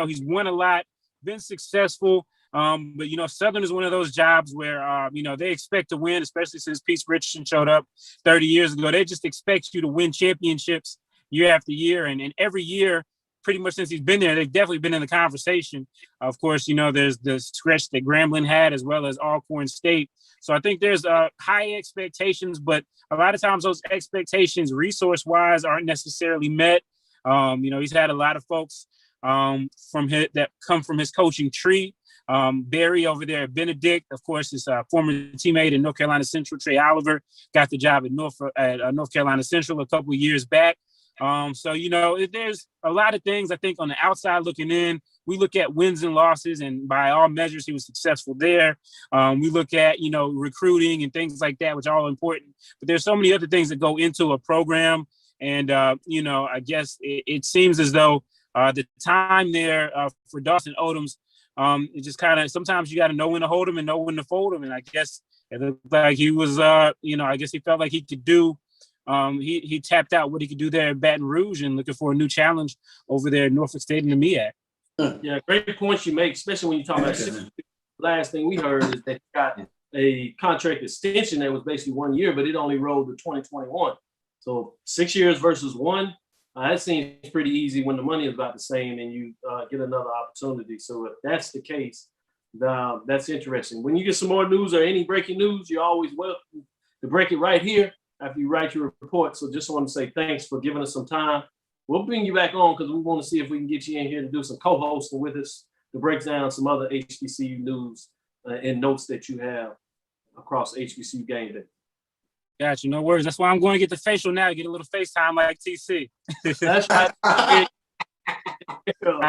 he's won a lot, been successful. But, Southern is one of those jobs where, they expect to win, especially since Pete Richardson showed up 30 years ago. They just expect you to win championships year after year. And every year, pretty much since he's been there, they've definitely been in the conversation. Of course, there's the stretch that Grambling had as well as Alcorn State. So I think there's high expectations, but a lot of times those expectations resource-wise aren't necessarily met. He's had a lot of folks that come from his coaching tree. Barry over there at Benedict, of course, his former teammate in North Carolina Central, Trey Oliver, got the job at North Carolina Central a couple of years back. There's a lot of things I think on the outside looking in. We look at wins and losses, and by all measures, he was successful there. We look at, recruiting and things like that, which are all important. But there's so many other things that go into a program. And, I guess it seems as though the time there for Dawson Odoms, it just kind of, sometimes you got to know when to hold him and know when to fold him. And I guess it looked like he was, I guess he felt like he could do. He tapped out what he could do there at Baton Rouge and looking for a new challenge over there at Norfolk State and the MEAC. Yeah, great points you make, especially when you talk about last thing we heard is that he got a contract extension that was basically 1 year, but it only rolled to 2021. So 6 years versus one, that seems pretty easy when the money is about the same and you get another opportunity. So if that's the case, that's interesting. When you get some more news or any breaking news, you're always welcome to break it right here after you write your report. So just want to say thanks for giving us some time. We'll bring you back on because we want to see if we can get you in here to do some co-hosting with us to break down some other HBCU news and notes that you have across HBCU game day. Got you, no worries. That's why I'm going to get the facial now, get a little FaceTime like TC. That's right. I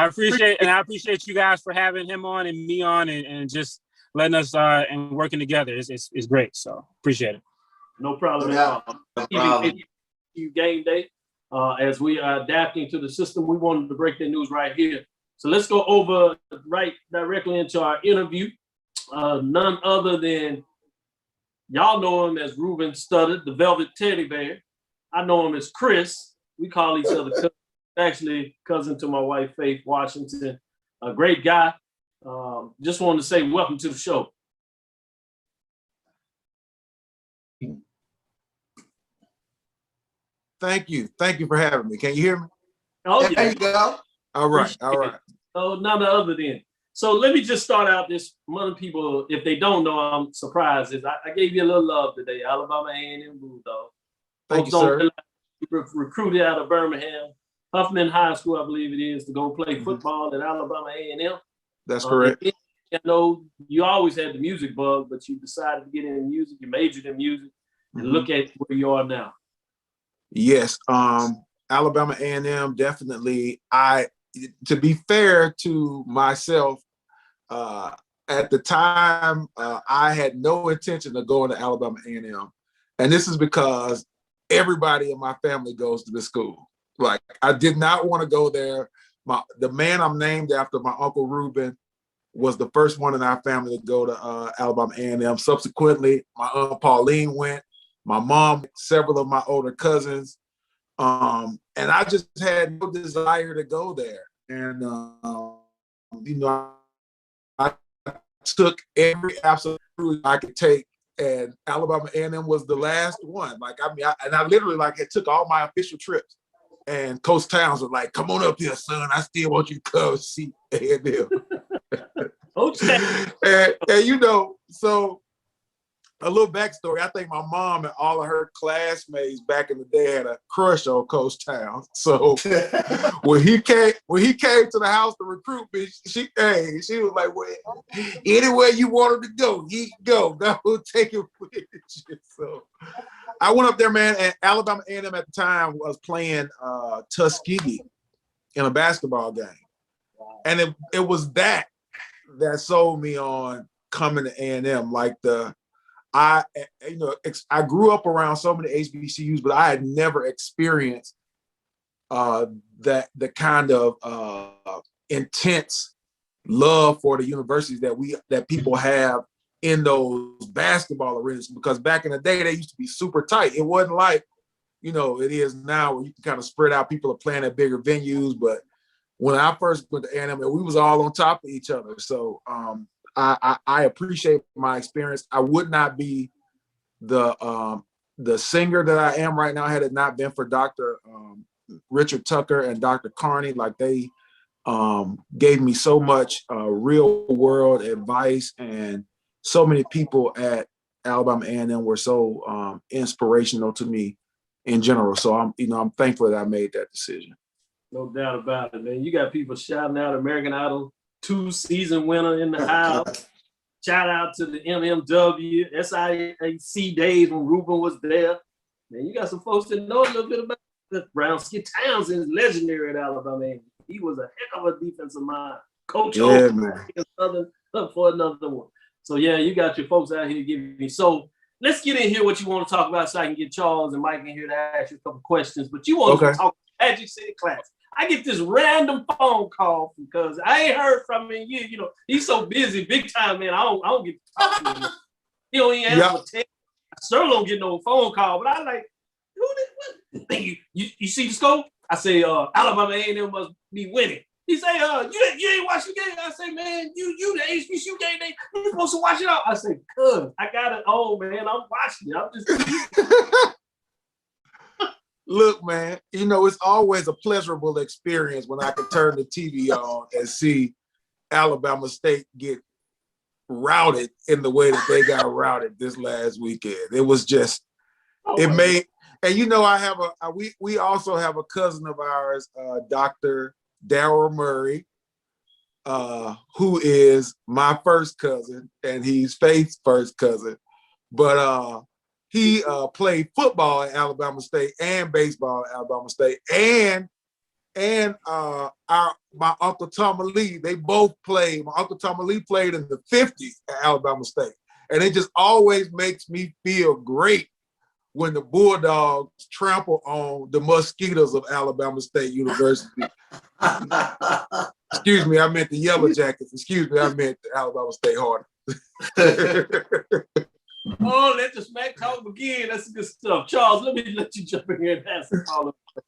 appreciate you guys for having him on and me on and just letting us and working together. It's great. So appreciate it. No problem at all. No problem. Even game day, as we are adapting to the system, we wanted to break the news right here. So let's go over right directly into our interview. None other than, y'all know him as Ruben Studdard, the Velvet Teddy Bear. I know him as Chris. We call each other cousin. Actually cousin to my wife, Faith Washington. A great guy. Just wanted to say welcome to the show. Thank you. Thank you for having me. Can you hear me? Oh, yeah. There you go. All right. All right. Oh, none other than. So let me just start out this. One of the people, if they don't know, I'm surprised. Is I gave you a little love today. Alabama A&M Bulldog. Thank you, sir. Recruited out of Birmingham, Huffman High School, I believe it is, to go play football at Alabama A&M. That's correct. I know you always had the music bug, but you decided to get into music. You majored in music, and look at where you are now. Yes, Alabama A&M definitely. To be fair to myself, at the time, I had no intention of going to Alabama A&M, and this is because everybody in my family goes to this school. Like, I did not want to go there. The man I'm named after, my Uncle Reuben, was the first one in our family to go to Alabama A&M. Subsequently, my Aunt Pauline went, my mom, several of my older cousins, and I just had no desire to go there. And, I took every absolute I could take, and Alabama A&M was the last one. Like, I literally it took all my official trips. And Coach Towns was like, "Come on up here, son. I still want you to come see A&M." Okay. and so a little backstory. I think my mom and all of her classmates back in the day had a crush on Coach Towns. So when he came to the house to recruit me, she was like, "Well, anywhere you wanted to go, you can go. Go take it with you." So I went up there, man, and Alabama A&M at the time was playing Tuskegee in a basketball game. And it was that sold me on coming to A&M. I grew up around so many HBCUs, but I had never experienced the kind of intense love for the universities that people have in those basketball arenas. Because back in the day, they used to be super tight. It wasn't like, it is now where you can kind of spread out. People are playing at bigger venues, but when I first went to A&M, we was all on top of each other. So I appreciate my experience. I would not be the singer that I am right now had it not been for Dr. Richard Tucker and Dr. Carney. Like, they gave me so much real world advice, and so many people at Alabama A&M were so inspirational to me in general. So I'm thankful that I made that decision. No doubt about it, man. You got people shouting out American Idol 2-season winner in the house. Shout out to the MMW, SIAC days when Ruben was there. Man, you got some folks that know a little bit about that. Brown Skip Townsend is legendary at Alabama. He was a heck of a defensive mind. Coach man. For another one. So, yeah, you got your folks out here giving me. So, let's get in here what you want to talk about so I can get Charles and Mike in here to ask you a couple questions. But you want to talk Magic City Class. I get this random phone call because I ain't heard from him. You know, he's so busy, big time, man. I don't get to talk to him. He don't even answer a text. I certainly don't get no phone call. But I like, who this? You see the scope? I say, Alabama A&M must be winning. He say, you ain't watching the game. I say, man, you the HBCU game, you supposed to watch it all. I say, cuz, I got it on, man. I'm watching it. I'm just Look, man, it's always a pleasurable experience when I can turn the TV on and see Alabama State get routed in the way that they got routed this last weekend. It was just, and we also have a cousin of ours, Dr. Darryl Murray, who is my first cousin, and he's Faith's first cousin. But he played football at Alabama State and baseball at Alabama State, and my Uncle Tom Lee, they both played. My Uncle Tom Lee played in the 50s at Alabama State. And it just always makes me feel great when the Bulldogs trample on the mosquitoes of Alabama State University. Excuse me, I meant the Yellow Jackets. Excuse me, I meant the Alabama State Hornets. Oh, let the smack talk begin. That's good stuff. Charles, let you jump in here and ask all of us.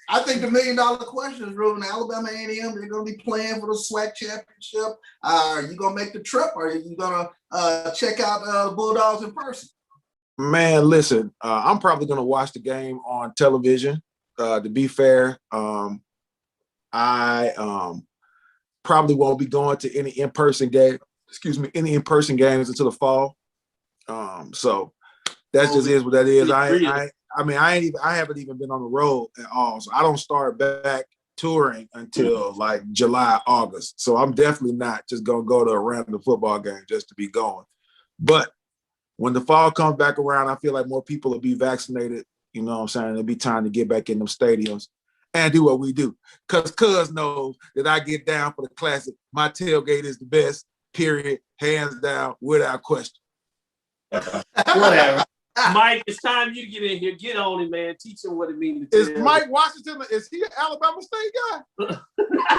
I think the $1 million question is, Ruben, Alabama A&M, they're going to be playing for the Swat championship. Are you going to make the trip, or are you going to check out the Bulldogs in person? Man, listen, I'm probably going to watch the game on television. To be fair, I probably won't be going to any in-person games until the fall. So that just is what that is. I haven't even been on the road at all. So I don't start back touring until like July, August. So I'm definitely not just going to go to a random football game just to be going. But when the fall comes back around, I feel like more people will be vaccinated. You know what I'm saying? It'll be time to get back in them stadiums and do what we do. Because Cuz knows that I get down for the classic. My tailgate is the best, period, hands down, without question. Whatever. Mike, it's time you to get in here. Get on it, man. Teach him what it means to Is Mike Washington, is he an Alabama State guy?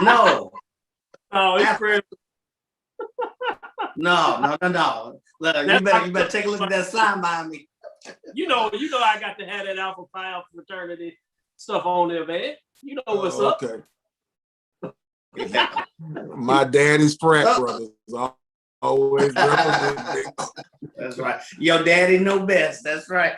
No. Oh, it's crazy. No. Look, you better take a look at that sign behind me. You know I got to have that Alpha Phi fraternity stuff on there, man. You know what's up. Okay. My daddy's frat brothers always representing. That's right. Your daddy know best. That's right.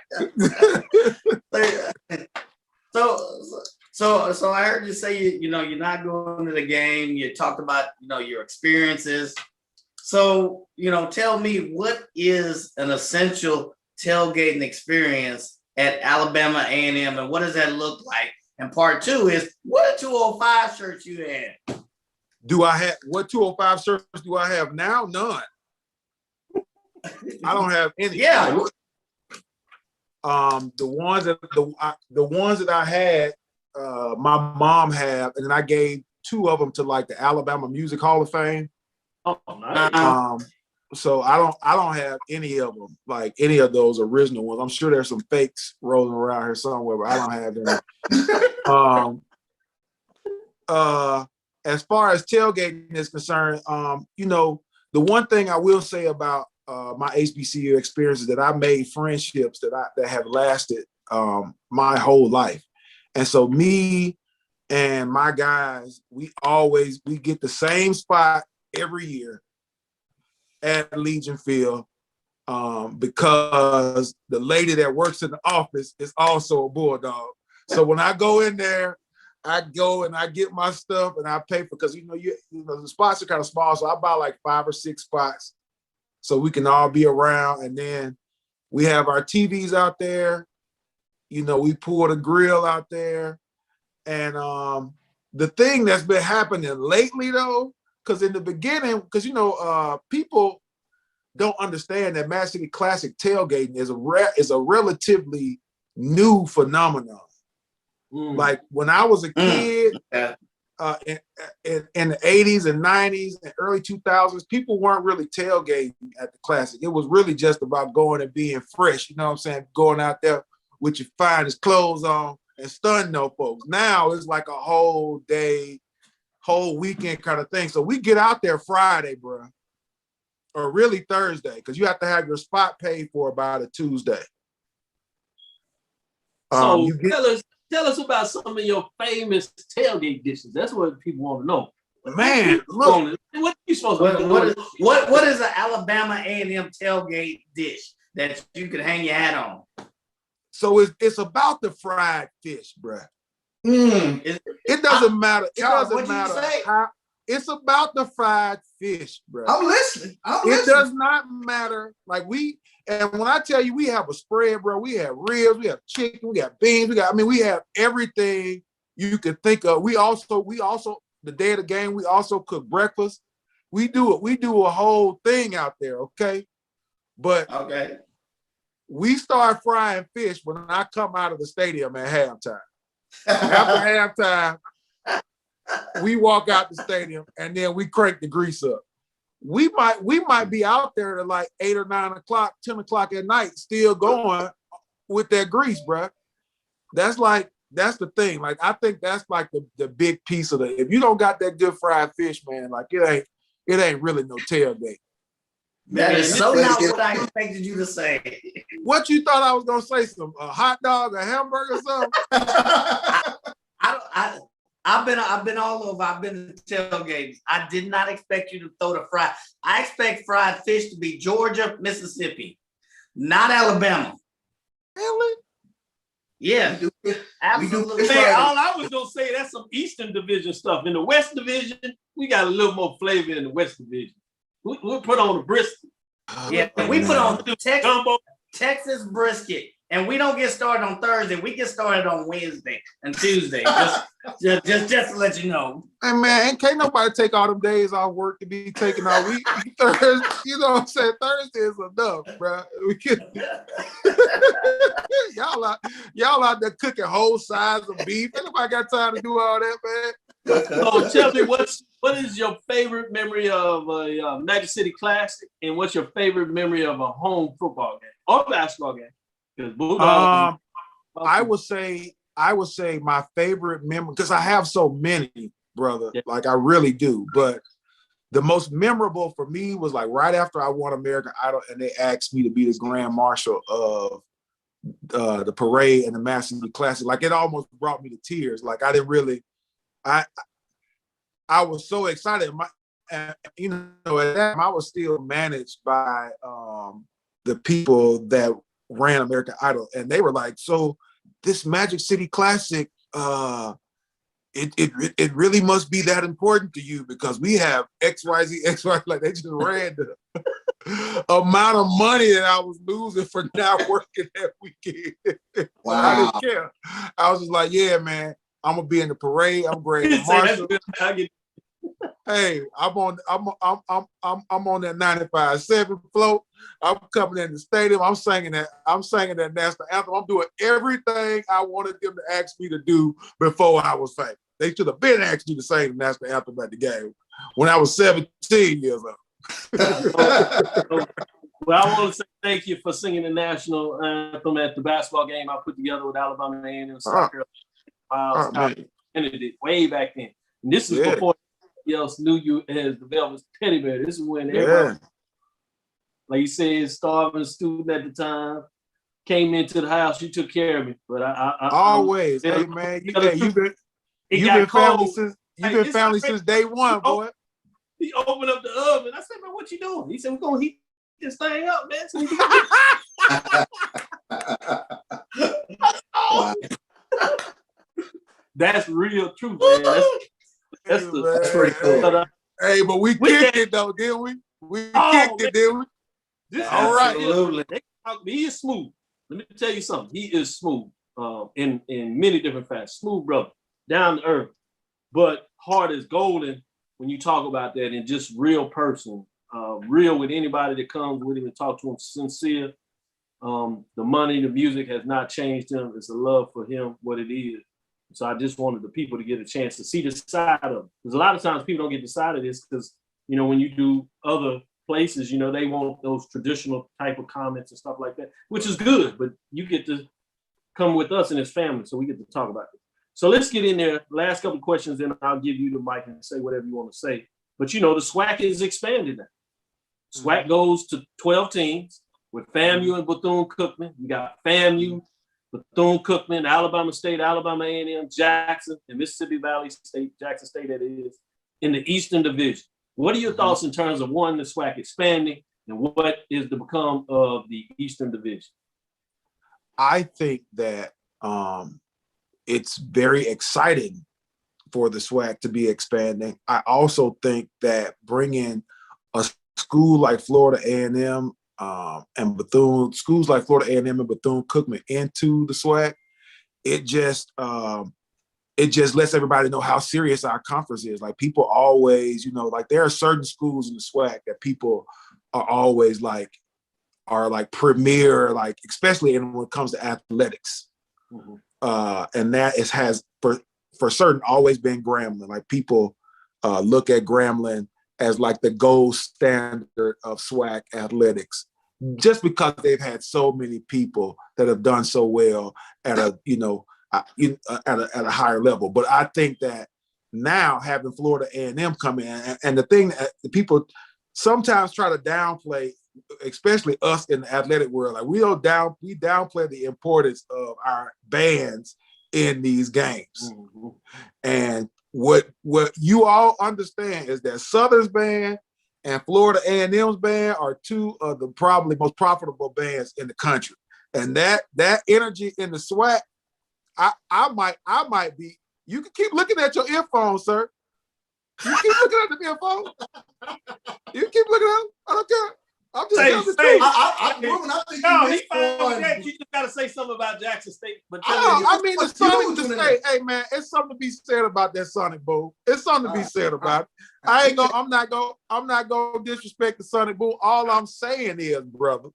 So I heard you say you're not going to the game. You talked about your experiences. So tell me, what is an essential tailgating experience at Alabama A&M, and what does that look like? And part two is, what 205 shirts you had? What 205 shirts do I have now? None. I don't have any. Yeah. The ones that I had, my mom had, and then I gave 2 of them to like the Alabama Music Hall of Fame. Oh, nice. So I don't have any of them, like any of those original ones. I'm sure there's some fakes rolling around here somewhere, but I don't have any. As far as tailgating is concerned, the one thing I will say about my HBCU experience is that I made friendships that have lasted my whole life. And so me And my guys, we get the same spot every year at Legion Field, because the lady that works in the office is also a Bulldog. So when I go in there, I go and I get my stuff and I pay for, because the spots are kind of small, so I buy like 5 or 6 spots so we can all be around. And then we have our TVs out there. We pull the grill out there. And the thing that's been happening lately, though, because in the beginning, because people don't understand that Mad City Classic tailgating is a relatively new phenomenon. Like when I was a kid, in the 80s and 90s and early 2000s, people weren't really tailgating at the Classic. It was really just about going and being fresh. You know what I'm saying? Going out there with your finest clothes on and stun no folks. Now it's like a whole day, whole weekend kind of thing. So we get out there Friday, bro, or really Thursday, because you have to have your spot paid for about a Tuesday. So tell us about some of your famous tailgate dishes. That's what people want to know. Man, look, what are you supposed to do? What is an Alabama A&M tailgate dish that you could hang your hat on? So it's about the fried fish, bro. It doesn't matter. It doesn't matter how. It's about the fried fish, bro. I'm listening. It does not matter. And when I tell you we have a spread, bro, we have ribs, we have chicken, we have beans, we have everything you could think of. We also the day of the game, we also cook breakfast. We do a whole thing out there, okay? But okay, we start frying fish when I come out of the stadium at halftime. After halftime, we walk out the stadium and then we crank the grease up. We might be out there at like 8 or 9 o'clock, 10 o'clock at night, still going with that grease, bro. That's the thing. Like, I think that's like the big piece of it. If you don't got that good fried fish, man, like it ain't really no tailgate. That is so not what I expected you to say. What you thought I was gonna say? A hot dog, a hamburger, or something? I've been all over. I've been to tailgates. I did not expect you to throw the fried. I expect fried fish to be Georgia, Mississippi, not Alabama. Really? Yeah, absolutely. All I was gonna say, that's some Eastern Division stuff. In the West Division, we got a little more flavor in the West Division. We'll put on the brisket. Yeah, we put on Texas brisket. And we don't get started on Thursday. We get started on Wednesday and Tuesday. just to let you know. Hey man, can't nobody take all them days off work to be taking all week. Thursday, you know what I'm saying? Thursday is enough, bro. y'all out there cooking whole sides of beef. Ain't nobody got time to do all that, man. So tell me, what is your favorite memory of a Magic City Classic, and what's your favorite memory of a home football game or basketball game? I would say my favorite memory, because I have so many, brother. Yeah. Like I really do. But the most memorable for me was like right after I won American Idol, and they asked me to be the grand marshal of the parade and the Mad City Classic. Like it almost brought me to tears. Like I didn't really. I was so excited. At that time I was still managed by the people that ran American Idol, and they were like, so this Magic City Classic, it really must be that important to you because we have XYZ, like they just ran the amount of money that I was losing for not working that weekend. Wow. I didn't care. I was just like, yeah, man, I'm gonna be in the parade. I'm grand marshal. Hey, I'm on that 95.7 float. I'm coming in the stadium. I'm singing that national anthem. I'm doing everything I wanted them to ask me to do before I was famous. They should have been asked me to sing the national anthem at the game when I was 17 years old. Well, I want to say thank you for singing the national anthem at the basketball game I put together with Alabama A&M soccer. Ended it way back then. And this is before else knew you as the Velvet Teddy Bear. This is when everybody, like you said, starving student at the time, came into the house. You took care of me, but I always. Hey man, You've been family since day one, boy. He opened up the oven. I said, man, what you doing? He said, we're gonna heat this thing up, man. So that's real truth, man. That's pretty cool. Hey, but we kicked it though, didn't we? We kicked it, didn't we? All right. Absolutely. He is smooth. Let me tell you something. He is smooth in many different facets. Smooth brother, down to earth, but heart is golden when you talk about that, and just real person, real with anybody that comes with him and talk to him, sincere. The money, the music has not changed him. It's a love for him, what it is. So I just wanted the people to get a chance to see the side of it. Because a lot of times people don't get the side of this because, you know, when you do other places, you know, they want those traditional type of comments and stuff like that, which is good, but you get to come with us and his family, so we get to talk about it. So let's get in there. Last couple of questions, then I'll give you the mic and say whatever you want to say. But, you know, the SWAC is expanded now. SWAC goes to 12 teams with FAMU and Bethune-Cookman. You got FAMU, Bethune-Cookman, Alabama State, Alabama A&M, Jackson, and Mississippi Valley State, Jackson State that is, in the Eastern Division. What are your thoughts in terms of, one, the SWAC expanding, and what is the become of the Eastern Division? I think that it's very exciting for the SWAC to be expanding. I also think that bringing a school like Florida A&M and Bethune, schools like Florida A&M and Bethune-Cookman into the SWAC, it just lets everybody know how serious our conference is. Like, people always, you know, like, there are certain schools in the SWAC that people are always like, are like premier, like, especially when it comes to athletics. Mm-hmm. And that has for certain always been Grambling. Like, people look at Grambling as like the gold standard of SWAC athletics, just because they've had so many people that have done so well at a, you know, at a higher level. But I think that now having Florida A&M come in, and the thing that the people sometimes try to downplay, especially us in the athletic world, like we downplay the importance of our bands in these games. Mm-hmm. And what you all understand is that Southern's band and Florida A&M's band are two of the probably most profitable bands in the country. And that energy in the SWAC, I might be. You can keep looking at your earphones, sir. You keep looking at the earphones. You keep looking at them. I don't care. I'm just telling the truth. You just gotta say something about Jackson State. But I mean, the Sonic to say, hey man, it's something to be said about that Sonic Bowl. It's something to be said about it. I'm not gonna disrespect the Sonic Bowl. All I'm saying is, brother,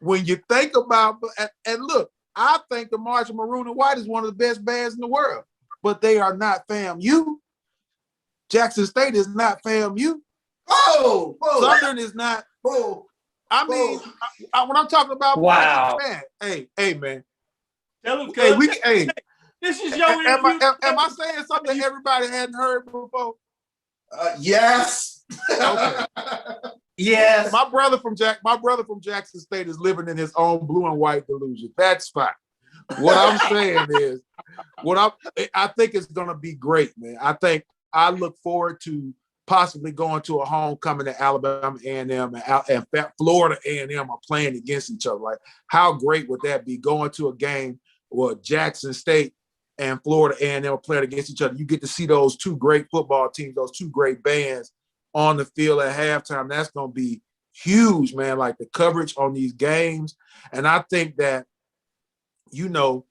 when you think about, and look, I think the March of Maroon and White is one of the best bands in the world, but they are not FAMU. Jackson State is not FAMU. Whoa. Southern is not. Whoa. I mean, when I'm talking about, wow, man, hey, man. Tell them, this is your interview. Am I saying something everybody hadn't heard before? Yes. Okay. Yes. My brother from Jackson State is living in his own blue and white delusion. That's fine. What I'm saying is, I think it's gonna be great, man. I look forward to possibly going to a homecoming at Alabama A&M and Florida A&M are playing against each other. Like, how great would that be, going to a game where Jackson State and Florida A&M are playing against each other? You get to see those two great football teams, those two great bands on the field at halftime. That's going to be huge, man, like the coverage on these games. And I think that, you know,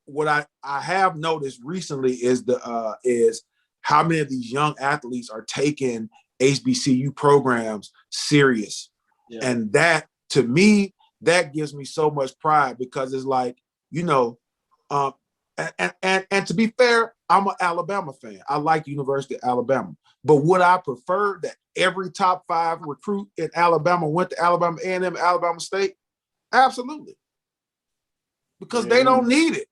what I have noticed recently is how many of these young athletes are taking HBCU programs serious. Yeah. And that, to me, that gives me so much pride, because it's like, you know, and to be fair, I'm an Alabama fan. I like University of Alabama. But would I prefer that every top 5 recruit in Alabama went to Alabama A&M, Alabama State? Absolutely. Because they don't need it.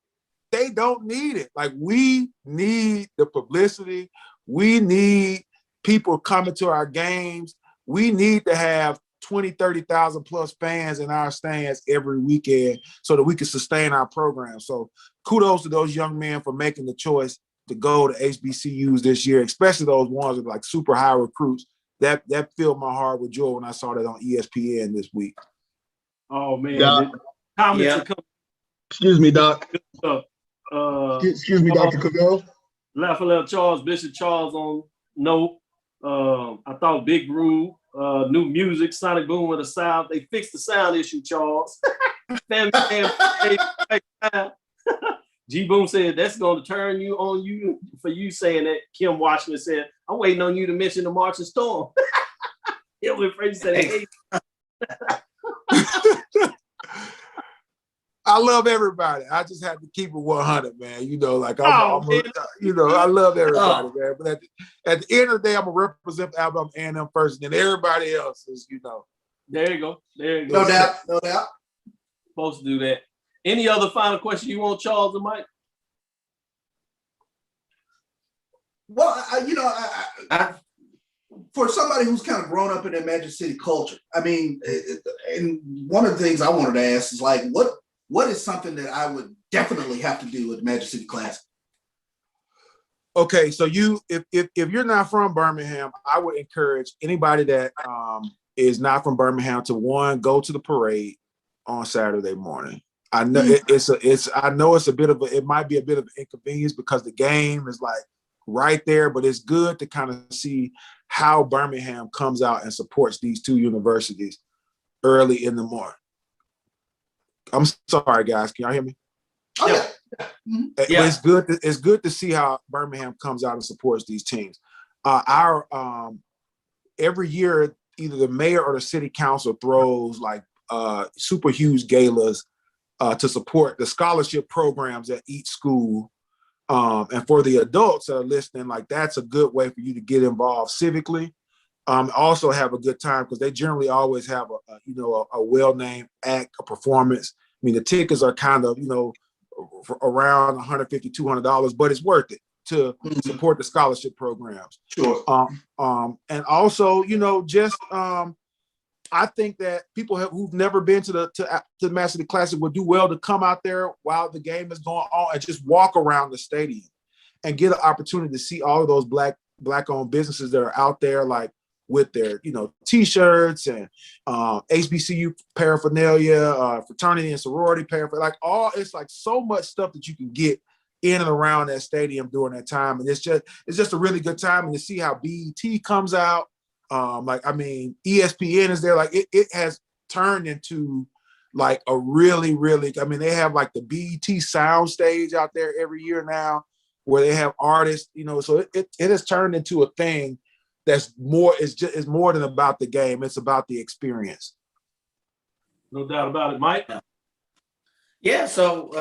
They don't need it. Like, we need the publicity. We need people coming to our games. We need to have 20, 30,000 plus fans in our stands every weekend so that we can sustain our program. So kudos to those young men for making the choice to go to HBCUs this year, especially those ones with like super high recruits. That filled my heart with joy when I saw that on ESPN this week. Oh man, Doc. comments Yeah. are coming Excuse me, Doc. up. Excuse me, Dr. Cavell. Lafayette Charles, Bishop Charles on note. I thought Big Groove, new music, Sonic Boom with the sound. They fixed the sound issue, Charles. G Boom said that's going to turn you on you for you saying that. Kim Washington said, I'm waiting on you to mention the March of Storm. Yeah, when Fraser said, hey. I love everybody. I just have to keep it 100, man. You know, like I love everybody, man. But at the end of the day, I'm gonna represent Alabama A&M first, and then everybody else is, you know. There you go. There you go. No doubt. No doubt. Supposed to do that. Any other final question you want, Charles and Mike? Well, for somebody who's kind of grown up in that Magic City culture, I mean, and one of the things I wanted to ask is like, what is something that I would definitely have to do at the Magic City Classic? Okay, so if you're not from Birmingham, I would encourage anybody that is not from Birmingham to go to the parade on Saturday morning. I know it might be a bit of an inconvenience because the game is like right there, but it's good to kind of see how Birmingham comes out and supports these two universities early in the morning. I'm sorry, guys. Can y'all hear me? Oh, yeah. Yeah. It's good to see how Birmingham comes out and supports these teams. Every year, either the mayor or the city council throws like super huge galas to support the scholarship programs at each school. And for the adults that are listening, like that's a good way for you to get involved civically. Also have a good time because they generally always have a well-named act, a performance. I mean, the tickets are kind of, for around $150, $200, but it's worth it to support the scholarship programs. Sure. And also, I think that people who've never been to the Magic City Classic would do well to come out there while the game is going on and just walk around the stadium and get an opportunity to see all of those black-owned businesses that are out there, like with their, T-shirts and HBCU paraphernalia, fraternity and sorority paraphernalia, it's like so much stuff that you can get in and around that stadium during that time. And it's just a really good time. And to see how BET comes out, ESPN is there. Like it has turned into like a really, really, they have like the BET sound stage out there every year now where they have artists, so it has turned into a thing that's more, it's more than about the game. It's about the experience. No doubt about it. Mike? Yeah, so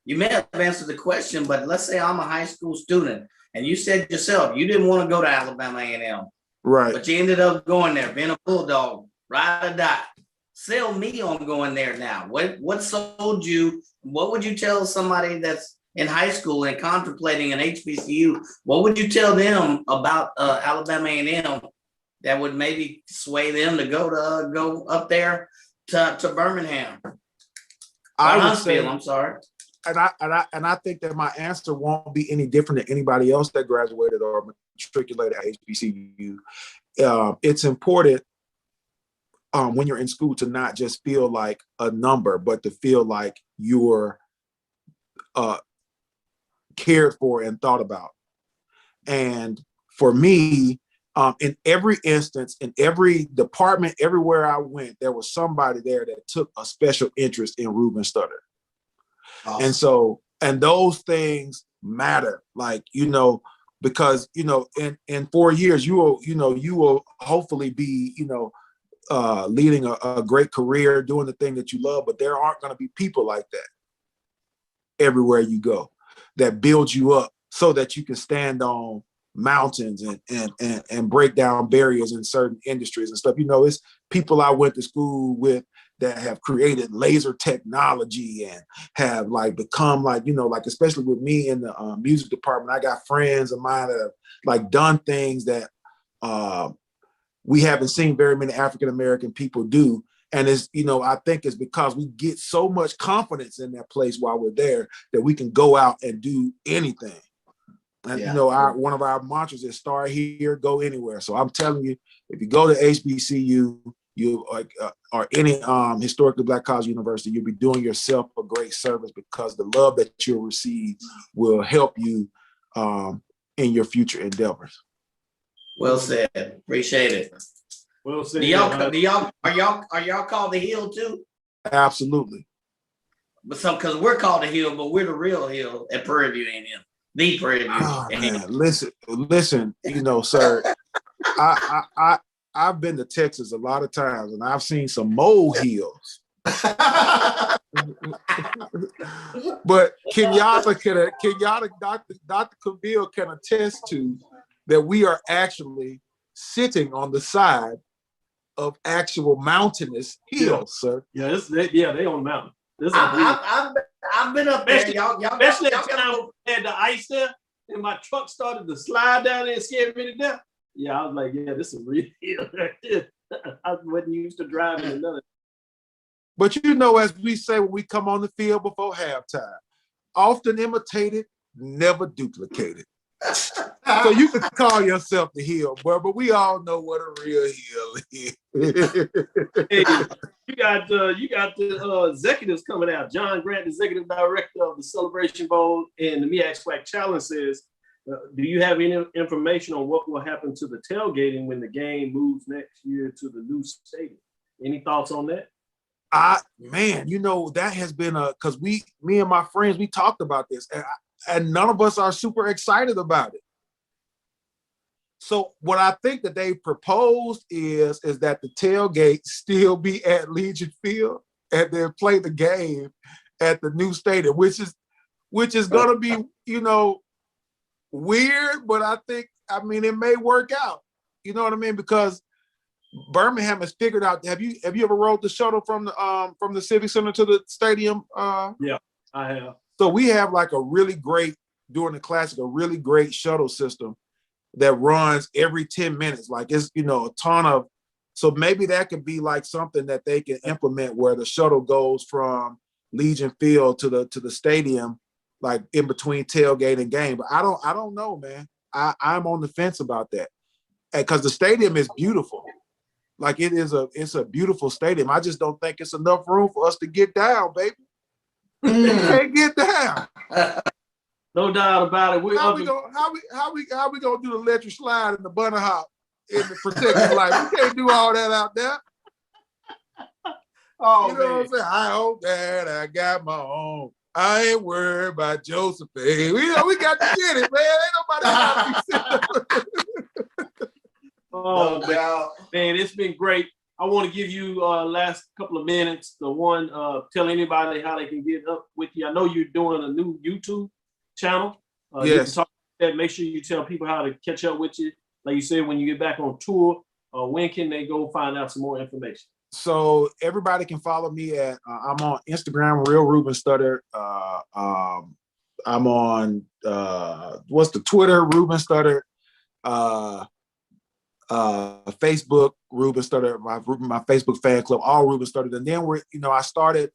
you may have answered the question, but let's say I'm a high school student and you said yourself, you didn't want to go to Alabama A&M. Right. But you ended up going there, being a Bulldog, ride or die. Sell me on going there now. What sold you? What would you tell somebody that's in high school and contemplating an HBCU? What would you tell them about Alabama A&M that would maybe sway them to go up there to Birmingham? Huntsville, I'm sorry. And I think that my answer won't be any different than anybody else that graduated or matriculated at HBCU. It's important when you're in school to not just feel like a number, but to feel like you're cared for and thought about. And for me, in every instance, in every department, everywhere I went, there was somebody there that took a special interest in Ruben Studdard. Awesome. And those things matter, like, because, in 4 years, you will hopefully be, leading a great career, doing the thing that you love, but there aren't going to be people like that everywhere you go that build you up so that you can stand on mountains and break down barriers in certain industries and stuff. It's people I went to school with that have created laser technology and have like become like, especially with me in the music department, I got friends of mine that have like done things that we haven't seen very many African-American people do. And it's, I think it's because we get so much confidence in that place while we're there that we can go out and do anything. And one of our mantras is start here, go anywhere. So I'm telling you, if you go to HBCU, or any historically Black college university, you'll be doing yourself a great service, because the love that you'll receive will help you in your future endeavors. Well said. Appreciate it. Well said. Are y'all called the Hill too? Absolutely. But because we're called the Hill, but we're the real Hill at Prairie View A&M. The Prairie View. Oh, man. Listen, sir, I've been to Texas a lot of times, and I've seen some molehills. But Kenyatta, Dr. Cavill can attest to that we are actually sitting on the side of actual mountainous hills, sir. Yeah, they on the mountain. I've been up there, y'all. Especially at the time we had the ice there, and my truck started to slide down there and scared me to death. Yeah, I was like, yeah, this is real hill right there. I wasn't used to driving another. But as we say when we come on the field before halftime, often imitated, never duplicated. So you can call yourself the Hill, but we all know what a real hill is. Hey, you got the executives coming out. John Grant, executive director of the Celebration Bowl and the MEAC SWAC Challenge, says, do you have any information on what will happen to the tailgating when the game moves next year to the new stadium? Any thoughts on that? That has been because me and my friends, we talked about this, and none of us are super excited about it. So what I think that they proposed is that the tailgate still be at Legion Field and then play the game at the new stadium, which is gonna be, weird, but I think, it may work out. You know what I mean? Because Birmingham has figured out. Have you ever rode the shuttle from the Civic Center to the stadium? Yeah, I have. So we have like during the Classic, a really great shuttle system that runs every 10 minutes. Like it's, a ton of, so maybe that could be like something that they can implement where the shuttle goes from Legion Field to the stadium, like in between tailgate and game. But I don't know, man. I'm on the fence about that. Because the stadium is beautiful. Like it's a beautiful stadium. I just don't think it's enough room for us to get down, baby. We can't get down. No doubt about it. How we gonna do the electric slide and the bunny hop in the protected life? We can't do all that out there. Oh, you know what I'm saying? I hope that I got my own. I ain't worried about Josephine. We got to get it, man. Ain't nobody. Oh, man, it's been great. I want to give you last couple of minutes. The one, tell anybody how they can get up with you. I know you're doing a new YouTube channel. Yes. You can talk about that. Make sure you tell people how to catch up with you. Like you said, when you get back on tour, when can they go find out some more information? So everybody can follow me at I'm on Instagram, Real Ruben Stutter. I'm on what's the Twitter, Ruben Stutter. Facebook, Ruben Stutter, my Facebook fan club, all Ruben Stutter. And then I started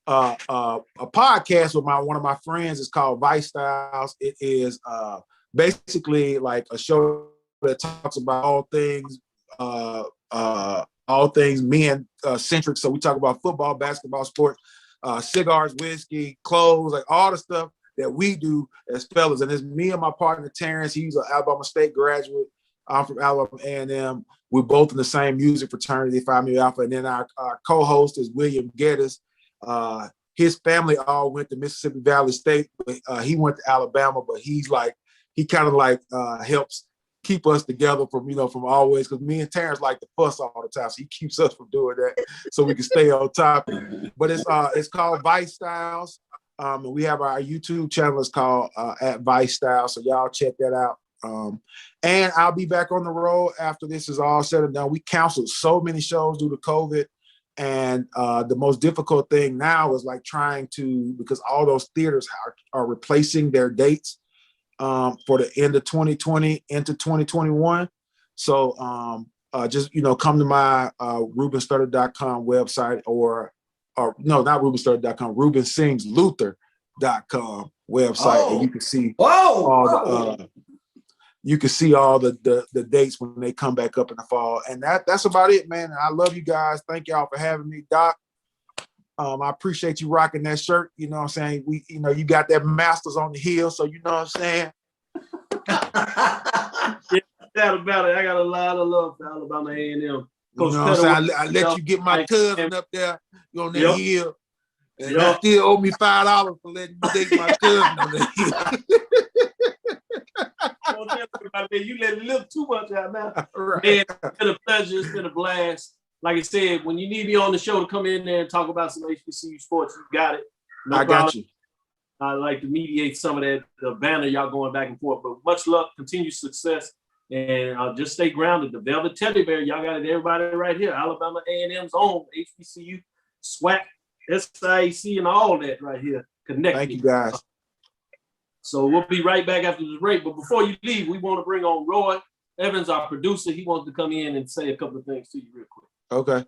a podcast with one of my friends. It's called Vice Styles. It is basically like a show that talks about all things men centric. So we talk about football, basketball, sports, cigars, whiskey, clothes, like all the stuff that we do as fellas. And it's me and my partner Terrence. He's an Alabama State graduate. I'm from Alabama A&M. We're both in the same music fraternity, Phi Mu Alpha. And then our co-host is William Geddes. His family all went to Mississippi Valley State. He went to Alabama, but he kind of helps keep us together from always, because me and Terrence like to fuss all the time. So he keeps us from doing that so we can stay on top. But it's called Vice Styles. And we have our YouTube channel. It's called at Vice Styles. So y'all check that out. And I'll be back on the road after this is all said and done. We canceled so many shows due to COVID. And the most difficult thing now is like because all those theaters are replacing their dates for the end of 2020 into 2021. So just, come to my RubenStutter.com website or no, not RubenStutter.com, RubenSingsLuther.com website, and you can see you can see all the dates when they come back up in the fall. And that's about it, man. I love you guys. Thank y'all for having me, Doc. I appreciate you rocking that shirt. You know what I'm saying? You got that Masters on the heel, so you know what I'm saying? Yeah, that about it. I got a lot of love for Alabama A&M. You know what I'm saying? I let you get my cousin up there on the hill. And you still owe me $5 for letting you date my cousin on the hill. You let it live too much out now. Right. Man, it's been a pleasure. It's been a blast. Like I said, when you need me on the show to come in there and talk about some HBCU sports, you got it. No I problem. got you. I like to mediate some of that banner y'all going back and forth. But much luck, continued success, and just stay grounded. The Velvet Teddy Bear, y'all got it. Everybody right here. Alabama A&M's own HBCU, SWAT, SIAC, and all that right here connected. Thank you, guys. So we'll be right back after this break. But before you leave, we want to bring on Roy Evans, our producer. He wants to come in and say a couple of things to you real quick. Okay.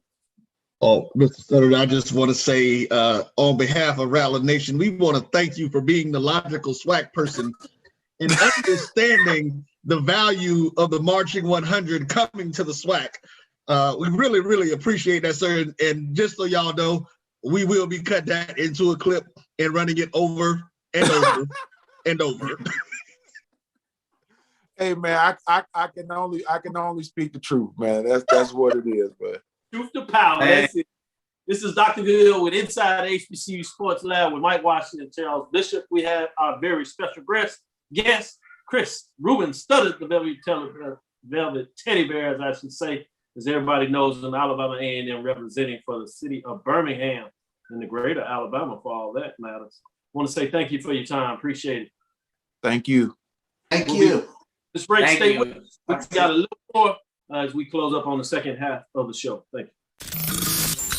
Oh, Mr. Stutter, I just want to say on behalf of Rattler Nation, we want to thank you for being the logical SWAC person and understanding the value of the Marching 100 coming to the SWAC. We really, really appreciate that, sir. And just so y'all know, we will be cut that into a clip and running it over and over and over. Hey man, I can only speak the truth, man. That's what it is, man. Truth to power. That's it. This is Dr. Gill with Inside HBCU Sports Lab with Mike Washington and Charles Bishop. We have our very special guest, Chris Ruben Stutter, the Velvet Teddy Bear, as I should say, as everybody knows, in Alabama A&M representing for the city of Birmingham and the greater Alabama for all that matters. I want to say thank you for your time. Appreciate it. Thank you. Thank you. This break, stay with us. We got a little more as we close up on the second half of the show. Thank you.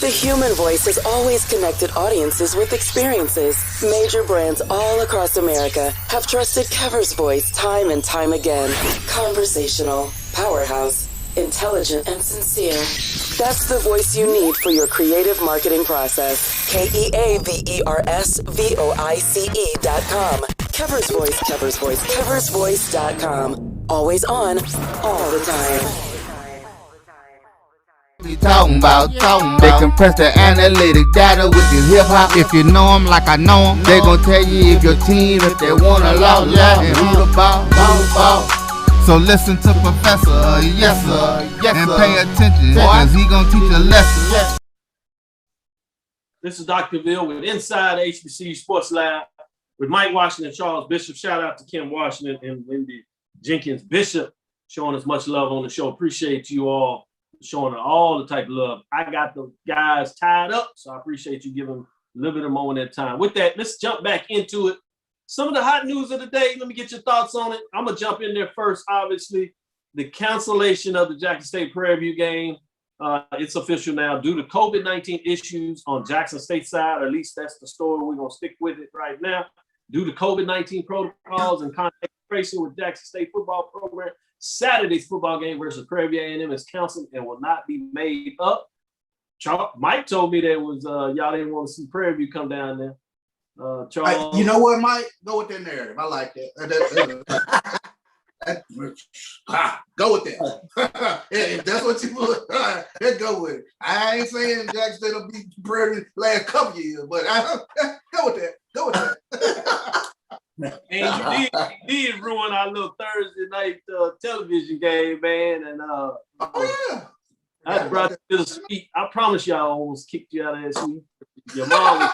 The human voice has always connected audiences with experiences. Major brands all across America have trusted Kever's voice time and time again. Conversational, powerhouse, intelligent, and sincere. That's the voice you need for your creative marketing process. KEAVERSVOICE.com. Kever's Voice, Kever's Voice, KeversVoice.com. Always on, all the time. Talking about. They compress the analytic data with your hip hop. If you know them like I know them, they gon' tell you if your team, if they wanna law, and who the ball. So listen to Professor, yes sir, and pay attention, cause he gon' teach a lesson. This is Dr. Gill with Inside HBCU Sports Lab with Mike Washington and Charles Bishop. Shout out to Kim Washington and Wendy Jenkins Bishop showing us much love on the show. Appreciate you all showing all the type of love. I got the guys tied up, so I appreciate you giving a little bit of moment at a time. With that, let's jump back into it. Some of the hot news of the day, let me get your thoughts on it. I'm going to jump in there first. Obviously, the cancellation of the Jackson State Prairie View game. It's official now due to COVID-19 issues on Jackson State side, or at least that's the story. We're going to stick with it right now. Due to COVID-19 protocols and contact tracing with Jackson State football program, Saturday's football game versus Prairie View A&M is canceled and will not be made up. Mike told me that was y'all didn't want to see Prairie View come down there. Charles, you know what, Mike? Go with that narrative. I like that. Go with that. If that's what you want, let's go with it. I ain't saying Jackson State will beat Prairie View last couple years, but go with that. Go with that. And you did ruin our little Thursday night television game, man. And I brought you to the suite. I promise y'all I almost kicked you out of that suite. Your mom was,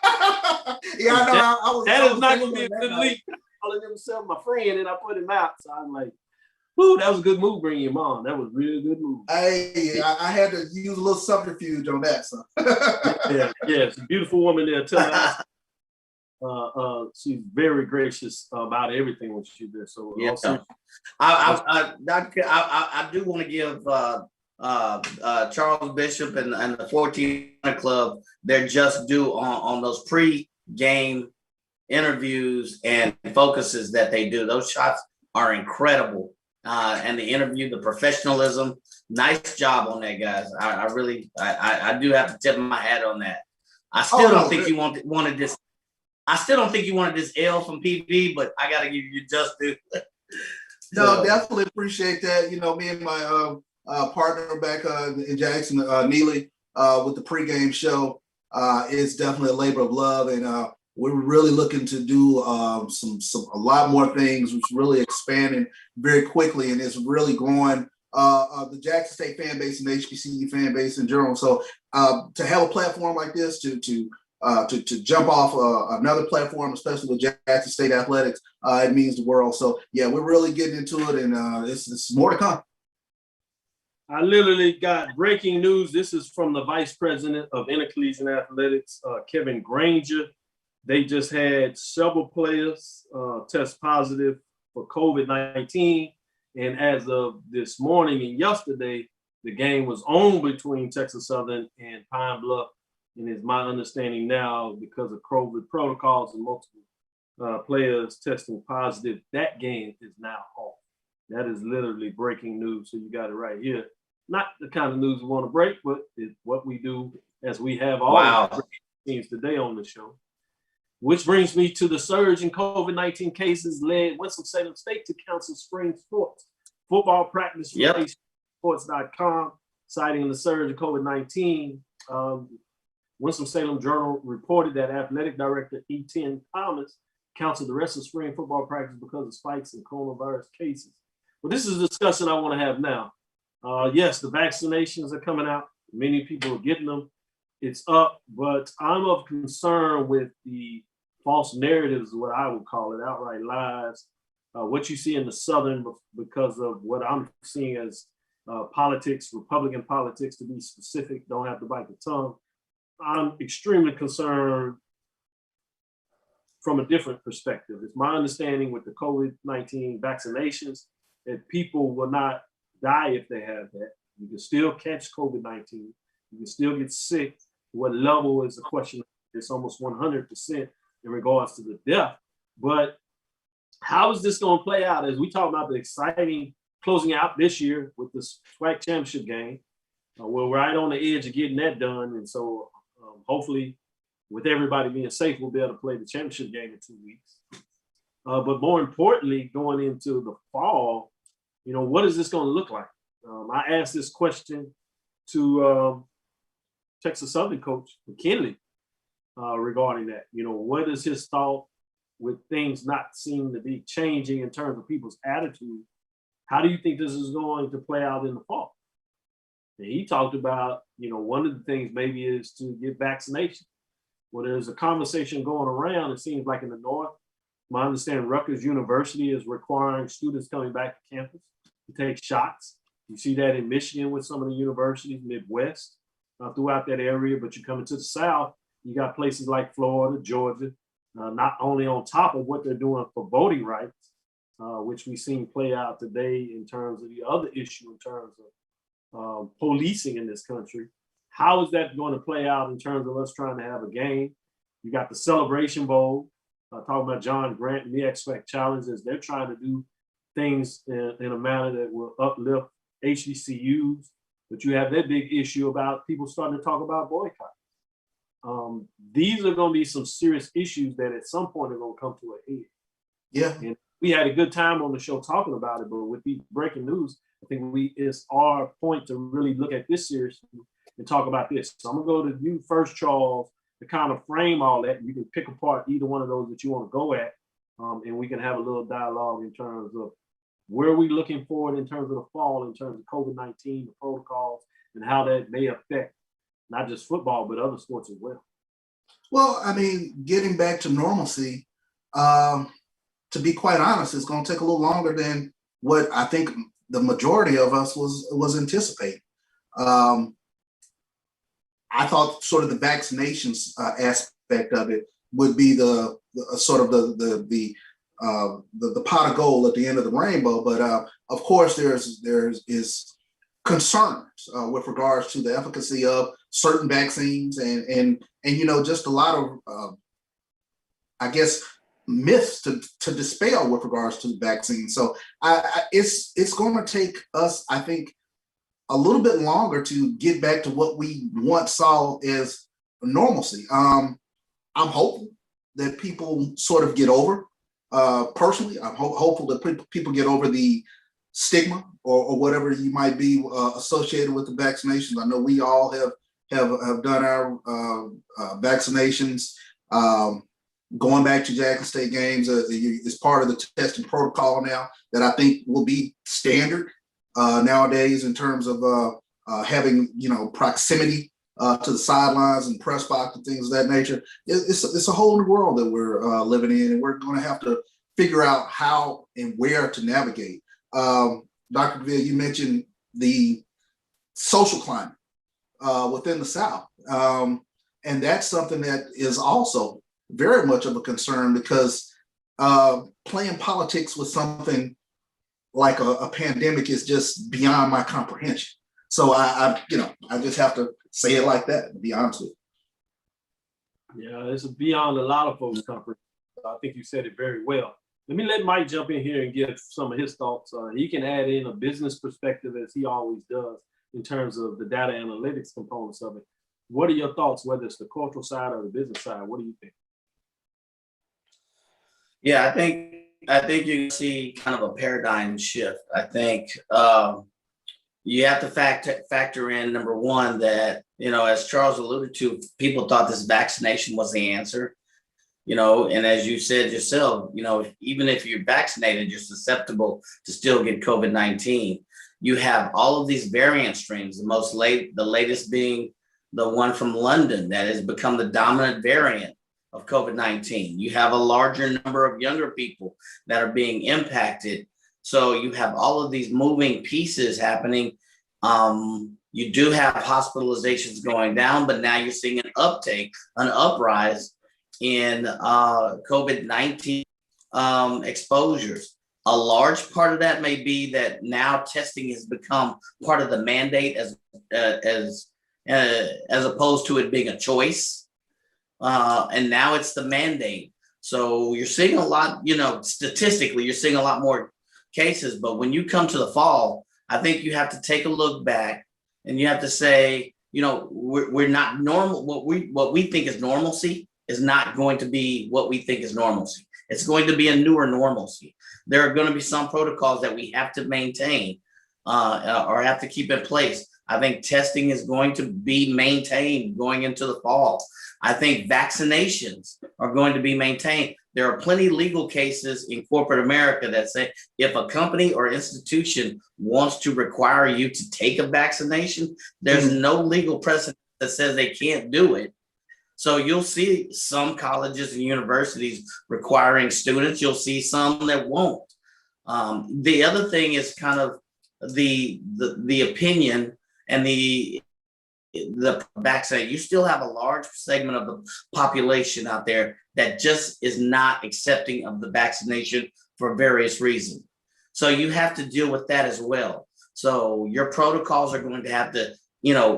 yeah, I know. That is not going to be a good leak. Calling himself my friend, and I put him out. So I'm like, whoo, that was a good move bringing your mom. That was a real good move. Hey, I had to use a little subterfuge on that, so. yeah, it's a beautiful woman there. Tell her she's very gracious about everything when she's there. So yeah, I do want to give Charles Bishop and the 1400 Club their just due on those pre-game interviews and focuses that they do. Those shots are incredible. and the interview, the professionalism. Nice job on that, guys. I really do have to tip my hat on that. I still don't think you wanted this. I still don't think you wanted this L from PV, but I got to give you just due. No, definitely appreciate that. You know, me and my partner back in Jackson, Neely, with the pregame show, it's definitely a labor of love, and we're really looking to do a lot more things, which really expanding very quickly, and it's really growing the Jackson State fan base and the HBCU fan base in general. So to have a platform like this, to jump off another platform, especially with Jackson State athletics, it means the world. So yeah, we're really getting into it, and it's more to come. I literally got breaking news. This is from the Vice President of Intercollegiate Athletics, Kevin Granger. They just had several players test positive for COVID-19. And as of this morning and yesterday, the game was on between Texas Southern and Pine Bluff. And it's my understanding now, because of COVID protocols and multiple players testing positive, that game is now off. That is literally breaking news. So you got it right here. Not the kind of news we want to break, but it's what we do, as we have all the teams today on the show. Which brings me to the surge in COVID-19 cases led Winston-Salem State to cancel spring sports. Football practice from sports.com, citing the surge of COVID-19. Winston-Salem Journal reported that athletic director E.T.N. Thomas canceled the rest of spring football practice because of spikes in coronavirus cases. Well, this is a discussion I want to have now. Yes, the vaccinations are coming out. Many people are getting them. It's up, but I'm of concern with the false narratives, what I would call it, outright lies. What you see in the Southern, because of what I'm seeing as politics, Republican politics, to be specific, don't have to bite the tongue. I'm extremely concerned from a different perspective. It's my understanding with the COVID-19 vaccinations that people will not die if they have that. You can still catch COVID-19. You can still get sick. What level is a question? It's almost 100% in regards to the death. But how is this going to play out as we talk about the exciting closing out this year with the SWAC championship game? We're right on the edge of getting that done. And so hopefully, with everybody being safe, we'll be able to play the championship game in 2 weeks. But more importantly, going into the fall, you know, what is this going to look like? I asked this question to Texas Southern coach McKinley regarding that. You know, what is his thought with things not seeming to be changing in terms of people's attitude? How do you think this is going to play out in the fall? And he talked about, you know, one of the things maybe is to get vaccination. Well, there's a conversation going around, it seems like in the North. My understanding, Rutgers University is requiring students coming back to campus to take shots. You see that in Michigan with some of the universities, Midwest, throughout that area. But you come into the South, you got places like Florida, Georgia, not only on top of what they're doing for voting rights, which we've seen play out today in terms of the other issue in terms of policing in this country. How is that going to play out in terms of us trying to have a game? You got the Celebration Bowl, talking about John Grant and the X-Fact Challenges. They're trying to do things in a manner that will uplift HBCUs, but you have that big issue about people starting to talk about boycott. These are going to be some serious issues that at some point are going to come to a head. Yeah. And we had a good time on the show talking about it, but with the breaking news, I think it's our point to really look at this seriously and talk about this. So I'm going to go to you first, Charles, to kind of frame all that. You can pick apart either one of those that you want to go at, and we can have a little dialogue in terms of where are we looking forward in terms of the fall, in terms of COVID-19, the protocols, and how that may affect not just football, but other sports as well. Well, I mean, getting back to normalcy, to be quite honest, it's going to take a little longer than what I think the majority of us was anticipating. I thought sort of the vaccinations aspect of it would be the sort of the pot of gold at the end of the rainbow, but of course there is concerns with regards to the efficacy of certain vaccines and you know, just a lot of I guess myths to dispel with regards to the vaccine. So it's going to take us, I think, a little bit longer to get back to what we once saw as normalcy. I'm hopeful that people sort of get over. Personally, I'm hopeful that people get over the stigma or whatever you might be associated with the vaccinations. I know we all have done our vaccinations. Going back to Jackson State games is part of the testing protocol now that I think will be standard nowadays in terms of having proximity to the sidelines and press box and things of that nature. It's a whole new world that we're living in, and we're going to have to figure out how and where to navigate. Dr. DeVille, you mentioned the social climate within the South, and that's something that is also very much of a concern because playing politics with something like a pandemic is just beyond my comprehension. So I just have to say it like that, to be honest with you. Yeah, it's beyond a lot of folks' comprehension. I think you said it very well. Let me let Mike jump in here and give some of his thoughts. He can add in a business perspective as he always does in terms of the data analytics components of it. What are your thoughts, whether it's the cultural side or the business side? What do you think? Yeah, I think you see kind of a paradigm shift. I think you have to factor in, number one, that, as Charles alluded to, people thought this vaccination was the answer, and as you said yourself, even if you're vaccinated, you're susceptible to still get COVID-19. You have all of these variant streams, the latest being the one from London that has become the dominant variant of COVID-19. You have a larger number of younger people that are being impacted. So you have all of these moving pieces happening. You do have hospitalizations going down, but now you're seeing an uprise in COVID-19 exposures. A large part of that may be that now testing has become part of the mandate as opposed to it being a choice. And now it's the mandate. So you're seeing a lot, statistically, you're seeing a lot more cases. But when you come to the fall, I think you have to take a look back and you have to say, we're not normal. What we think is normalcy is not going to be what we think is normalcy. It's going to be a newer normalcy. There are going to be some protocols that we have to maintain or have to keep in place. I think testing is going to be maintained going into the fall. I think vaccinations are going to be maintained. There are plenty of legal cases in corporate America that say if a company or institution wants to require you to take a vaccination, there's no legal precedent that says they can't do it. So you'll see some colleges and universities requiring students. You'll see some that won't. The other thing is kind of the opinion and the vaccine. You still have a large segment of the population out there that just is not accepting of the vaccination for various reasons. So you have to deal with that as well. So your protocols are going to have to,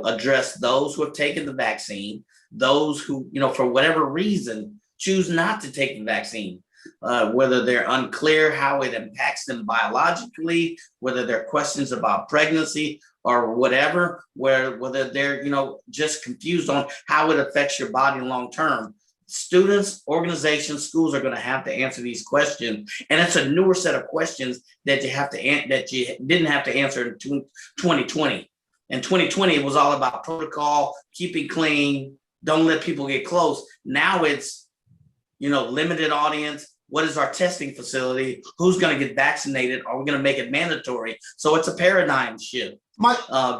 address those who have taken the vaccine, those who, for whatever reason, choose not to take the vaccine, whether they're unclear how it impacts them biologically, whether there are questions about pregnancy or whatever, whether they're, just confused on how it affects your body long term. Students, organizations, schools are going to have to answer these questions, and it's a newer set of questions that you didn't have to answer in 2020. In 2020, it was all about protocol, keeping clean, don't let people get close. Now it's, limited audience. What is our testing facility? Who's going to get vaccinated? Are we going to make it mandatory? So it's a paradigm shift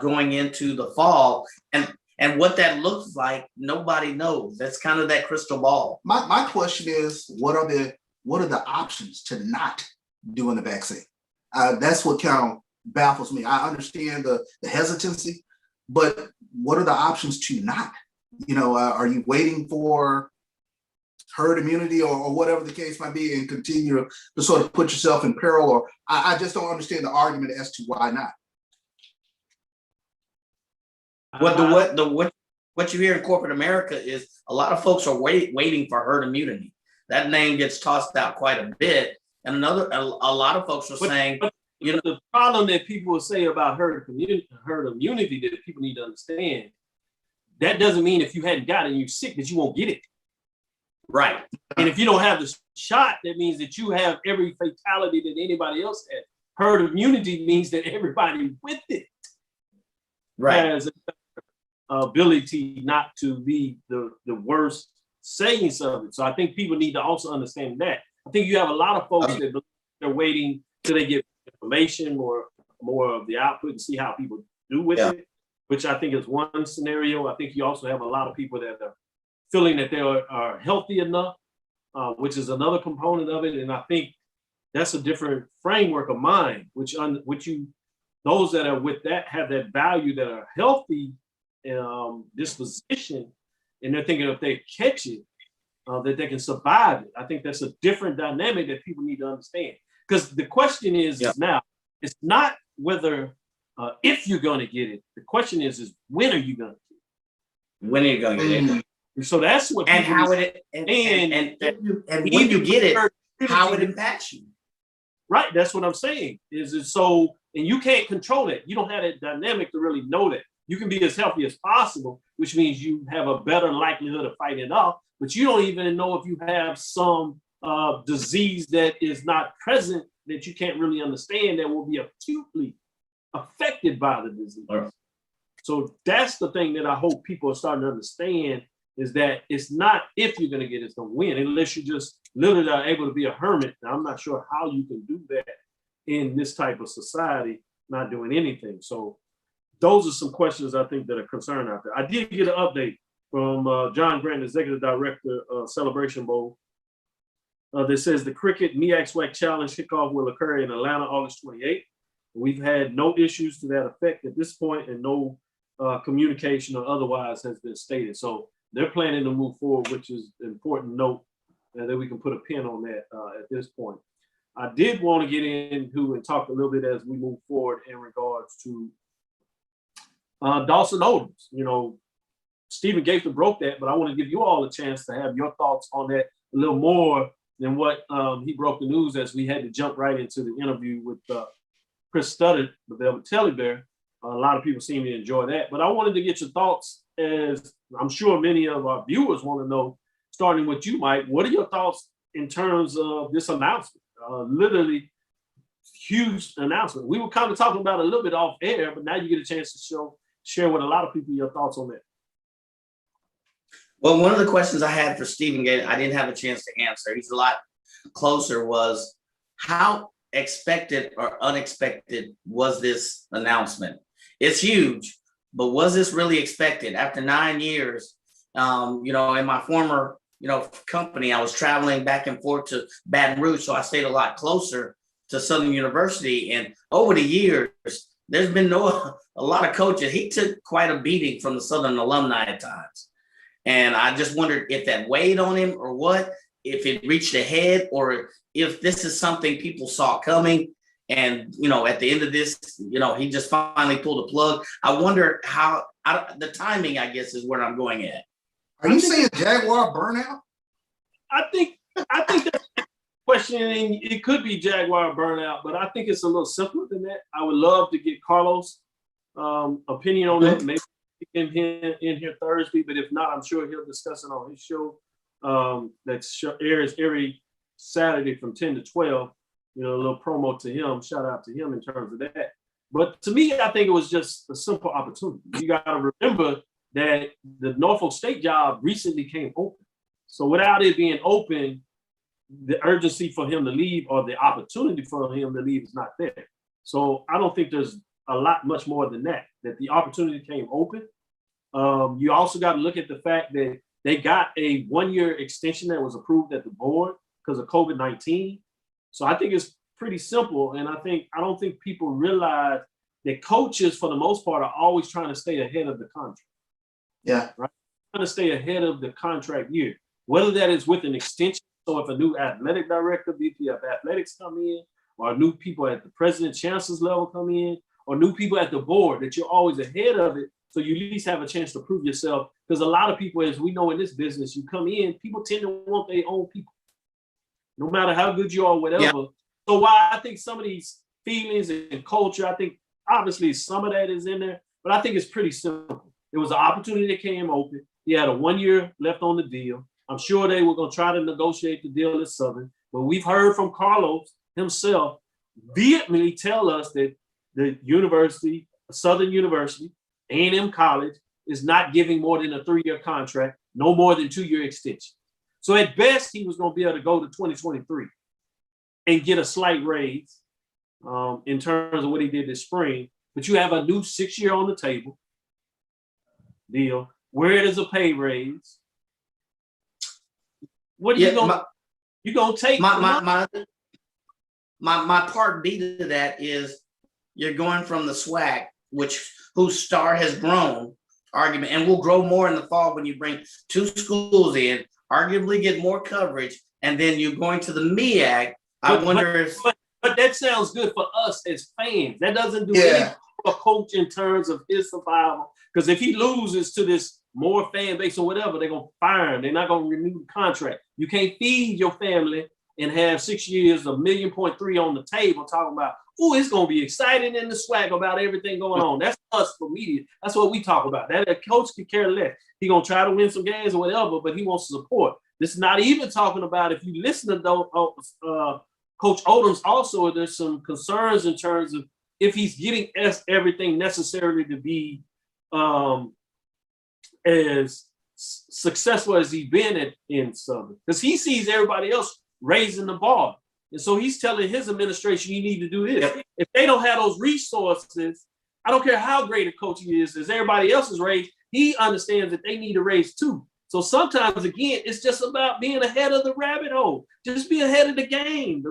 going into the fall. And what that looks like, nobody knows. That's kind of that crystal ball. My question is, what are the options to not doing the vaccine? That's what kind of baffles me. I understand the hesitancy, but what are the options to not? Are you waiting for herd immunity or whatever the case might be and continue to sort of put yourself in peril? Or I just don't understand the argument as to why not. What you hear in corporate America is a lot of folks are waiting for herd immunity. That name gets tossed out quite a bit. And a lot of folks were saying, you know, the problem that people will say about herd immunity that people need to understand, that doesn't mean if you hadn't got it and you're sick that you won't get it. Right. And if you don't have the shot, that means that you have every fatality that anybody else has. Herd immunity means that everybody with it has an ability not to be the worst sayings of it. So I think people need to also understand that. I think you have a lot of folks that they're waiting till they get information, more of the output, and see how people do with it, which I think is one scenario. I think you also have a lot of people that are feeling that they are healthy enough, which is another component of it. And I think that's a different framework of mind, those that are with that have that value, that are healthy disposition, and they're thinking if they catch it, that they can survive it. I think that's a different dynamic that people need to understand. Because the question is now, it's not whether if you're going to get it. The question is when are you going to get it? When are you going to get it? And so that's what. And how it and when you get it, how it impacts you. Right. That's what I'm saying. Is it so? And you can't control it. You don't have that dynamic to really know that. You can be as healthy as possible, which means you have a better likelihood of fighting it off. But you don't even know if you have some disease that is not present, that you can't really understand, that will be acutely affected by the disease. Right. So that's the thing that I hope people are starting to understand, is that it's not if you're going to get it, it's going to win, unless you just literally are able to be a hermit. Now, I'm not sure how you can do that in this type of society, not doing anything. So those are some questions I think that are concerned out there. I did get an update from John Grant, Executive Director of Celebration Bowl, that says the Cricket MEAC SWAC Challenge kickoff will occur in Atlanta, August 28th. We've had no issues to that effect at this point, and no communication or otherwise has been stated. So they're planning to move forward, which is an important note that we can put a pin on that at this point. I did want to get into and talk a little bit as we move forward in regards to Dawson Odoms. You know, Stephen Gaither broke that, but I want to give you all a chance to have your thoughts on that a little more than what he broke the news, as we had to jump right into the interview with Chris Studdard, the Velvet Teddy Bear. A lot of people seem to enjoy that, but I wanted to get your thoughts, as I'm sure many of our viewers want to know, starting with you, Mike. What are your thoughts in terms of this announcement? Literally huge announcement. We were kind of talking about it a little bit off air, but now you get a chance to share with a lot of people your thoughts on that. Well, one of the questions I had for Stephen Gaither, I didn't have a chance to answer, he's a lot closer, was how expected or unexpected was this announcement? It's huge, but was this really expected? After 9 years, you know, in my former, you know, company, I was traveling back and forth to Baton Rouge, so I stayed a lot closer to Southern University. And over the years, there's been a lot of coaches. He took quite a beating from the Southern alumni at times. And I just wondered if that weighed on him or what, if it reached a head, or if this is something people saw coming. And, you know, at the end of this, you know, he just finally pulled the plug. I wonder how the timing, I guess, is where I'm going at. Are you saying Jaguar burnout? I think that's a question, and it could be Jaguar burnout, but I think it's a little simpler than that. I would love to get Carlos' opinion on that. Maybe in here Thursday, but if not, I'm sure he'll discuss it on his show that airs every Saturday from 10 to 12. You know, a little promo to him, shout out to him in terms of that. But to me, I think it was just a simple opportunity. You got to remember that the Norfolk State job recently came open. So without it being open, the urgency for him to leave, or the opportunity for him to leave, is not there. So I don't think there's a lot much more than that the opportunity came open. You also got to look at the fact that they got a 1-year extension that was approved at the board because of COVID-19. So I think it's pretty simple. And I don't think people realize that coaches, for the most part, are always trying to stay ahead of the contract. Yeah. Right. Trying to stay ahead of the contract year, whether that is with an extension. So if a new athletic director, VP of athletics come in, or new people at the president, chancellor's level come in, or new people at the board, that you're always ahead of it. So you at least have a chance to prove yourself. Because a lot of people, as we know in this business, you come in, people tend to want their own people. no matter how good you are, whatever. Yeah. So while I think some of these feelings and culture, I think obviously some of that is in there, but I think it's pretty simple. It was an opportunity that came open. He had a 1 year left on the deal. I'm sure they were going to try to negotiate the deal at Southern, but we've heard from Carlos himself vehemently tell us that the university, Southern University, A&M College, is not giving more than a 3-year contract, no more than 2-year extension. So at best, he was going to be able to go to 2023 and get a slight raise in terms of what he did this spring. But you have a new 6-year on the table deal. Where it is a pay raise. What are you gonna take? My part B to that is you're going from the SWAC, whose star has grown, argument, and will grow more in the fall when you bring 2 schools in, arguably get more coverage, and then you're going to the MEAC. But that sounds good for us as fans. That doesn't do anything for a coach in terms of his survival. Because if he loses to this more fan base or whatever, they're going to fire him. They're not going to renew the contract. You can't feed your family and have 6 years, $1.3 million on the table talking about, oh, it's going to be exciting in the SWAC about everything going on. That's us for media. That's what we talk about. That a coach could care less. He's going to try to win some games or whatever, but he wants to support. This is not even talking about, if you listen to Coach Odoms also, there's some concerns in terms of if he's getting everything necessary to be as successful as he's been in Southern. Because he sees everybody else raising the bar. And so he's telling his administration, you need to do this. Yep. If they don't have those resources, I don't care how great a coach he is, as everybody else is raised, he understands that they need to raise too. So sometimes, again, it's just about being ahead of the rabbit hole. Just be ahead of the game.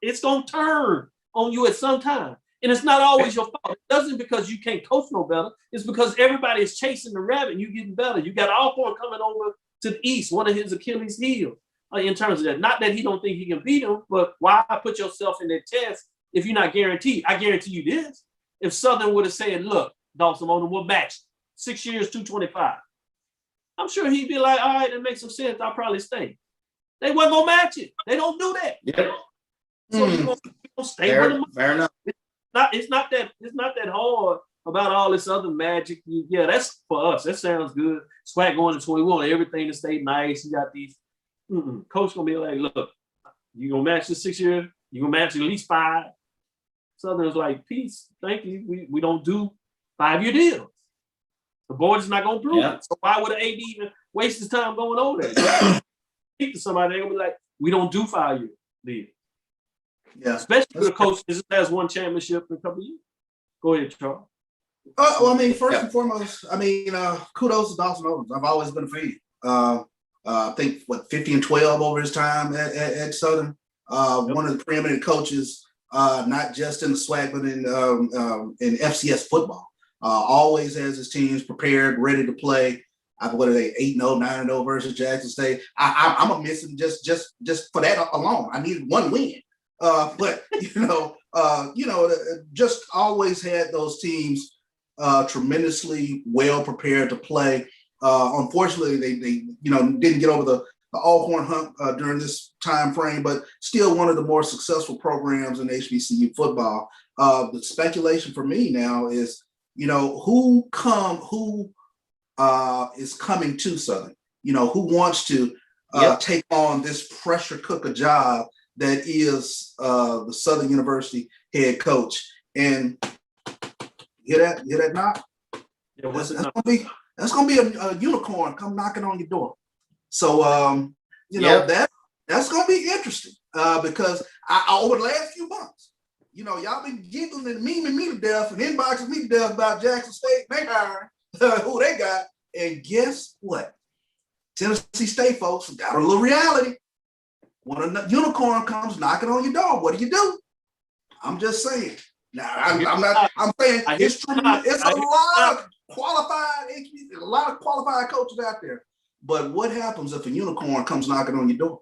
It's going to turn on you at some time. And it's not always your fault. It doesn't because you can't coach no better. It's because everybody is chasing the rabbit and you're getting better. You got Alcorn coming over to the East, one of his Achilles heel in terms of that. Not that he don't think he can beat him, but why put yourself in that test if you're not guaranteed? I guarantee you this. If Southern would have said, look, Dawson Odom, we'll match 6 years, $225. I'm sure he'd be like, all right, that makes some sense. I'll probably stay. They wasn't going to match it. They don't do that. Yep. So you're going to stay with them. Fair enough. It's not that hard about all this other magic. Yeah, that's for us. That sounds good. SWAC going to 21, everything to stay nice. You got these. Coach going to be like, look, you going to match this 6 years? You going to match at least 5? Southern's like, peace. Thank you. We don't do 5-year deals. The board is not going to prove it. So why would an AD even waste his time going over there? Speak to somebody, they're going to be like, we don't do 5-year deals. Yeah. Especially for the coach that has one championship in a couple of years. Go ahead, Charles. Well, I mean, first and foremost, I mean, kudos to Dawson Odom. I've always been a fan. I think, 50-12 over his time at Southern. One of the preeminent coaches, not just in the SWAC, but in FCS football. Always has his teams prepared, ready to play. What are they, 8-0, 9-0 versus Jackson State? I'm gonna miss him just for that alone. I needed one win. But just always had those teams tremendously well prepared to play. Unfortunately, they didn't get over the Alcorn hump during this time frame, but still one of the more successful programs in HBCU football. The speculation for me now is, who is coming to Southern? Who wants to take on this pressure cooker job that is the Southern University head coach? And hear that knock? Yeah, that's gonna be a unicorn come knocking on your door. So that's gonna be interesting because over the last few months, y'all been giggling and memeing me to death and inboxing me to death about Jackson State. They hiring who they got, and guess what? Tennessee State folks got a little reality. When a unicorn comes knocking on your door, what do? I'm just saying. Now, I'm saying it's true. It's a lot of qualified coaches out there. But what happens if a unicorn comes knocking on your door?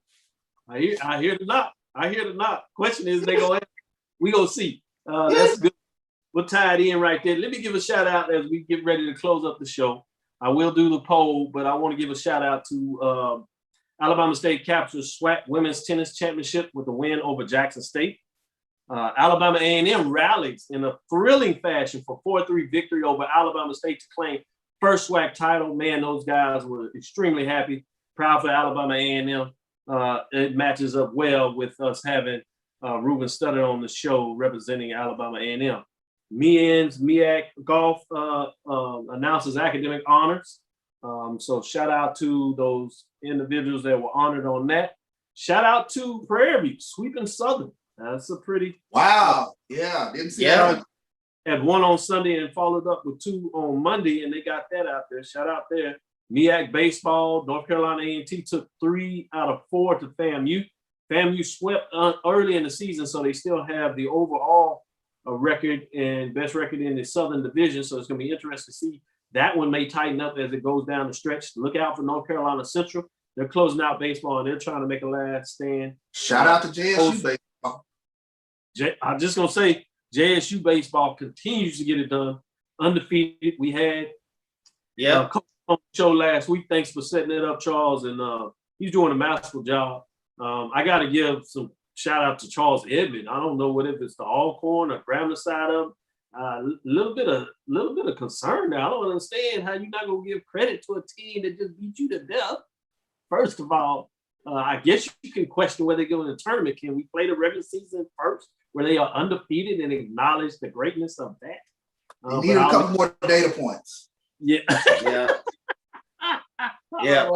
I hear the knock. Question is, we gonna see. That's good. We'll tie it in right there. Let me give a shout out as we get ready to close up the show. I will do the poll, but I want to give a shout out to Alabama State captures SWAT Women's Tennis Championship with a win over Jackson State. Alabama A&M rallies in a thrilling fashion for 4-3 victory over Alabama State to claim first SWAC title. Man, those guys were extremely happy. Proud for Alabama A&M. It matches up well with us having Ruben Studdard on the show representing Alabama A&M. MEAC Golf announces academic honors. So shout out to those individuals that were honored on that. Shout out to Prairie View, sweeping Southern. That's a pretty Wow. Yeah. Didn't see that. Had one on Sunday and followed up with 2 on Monday, and they got that out there. Shout out there. MEAC baseball, North Carolina A&T took 3 out of 4 to FAMU. FAMU swept early in the season, so they still have the overall record and best record in the Southern Division. So it's going to be interesting to see. That one may tighten up as it goes down the stretch. Look out for North Carolina Central. They're closing out baseball, and they're trying to make a last stand. Shout out to JSU baseball. I'm just going to say JSU baseball continues to get it done. Undefeated. We had Coach on the show last week. Thanks for setting it up, Charles. And he's doing a masterful job. I got to give some shout out to Charles Edmond. I don't know what if it's the Alcorn or Grambling side of him. Little bit of concern there. I don't understand how you're not going to give credit to a team that just beat you to death. First of all, I guess you can question whether they go in the tournament. Can we play the regular season first, where they are undefeated, and acknowledge the greatness of that? They need a couple more data points. Yeah. Yeah.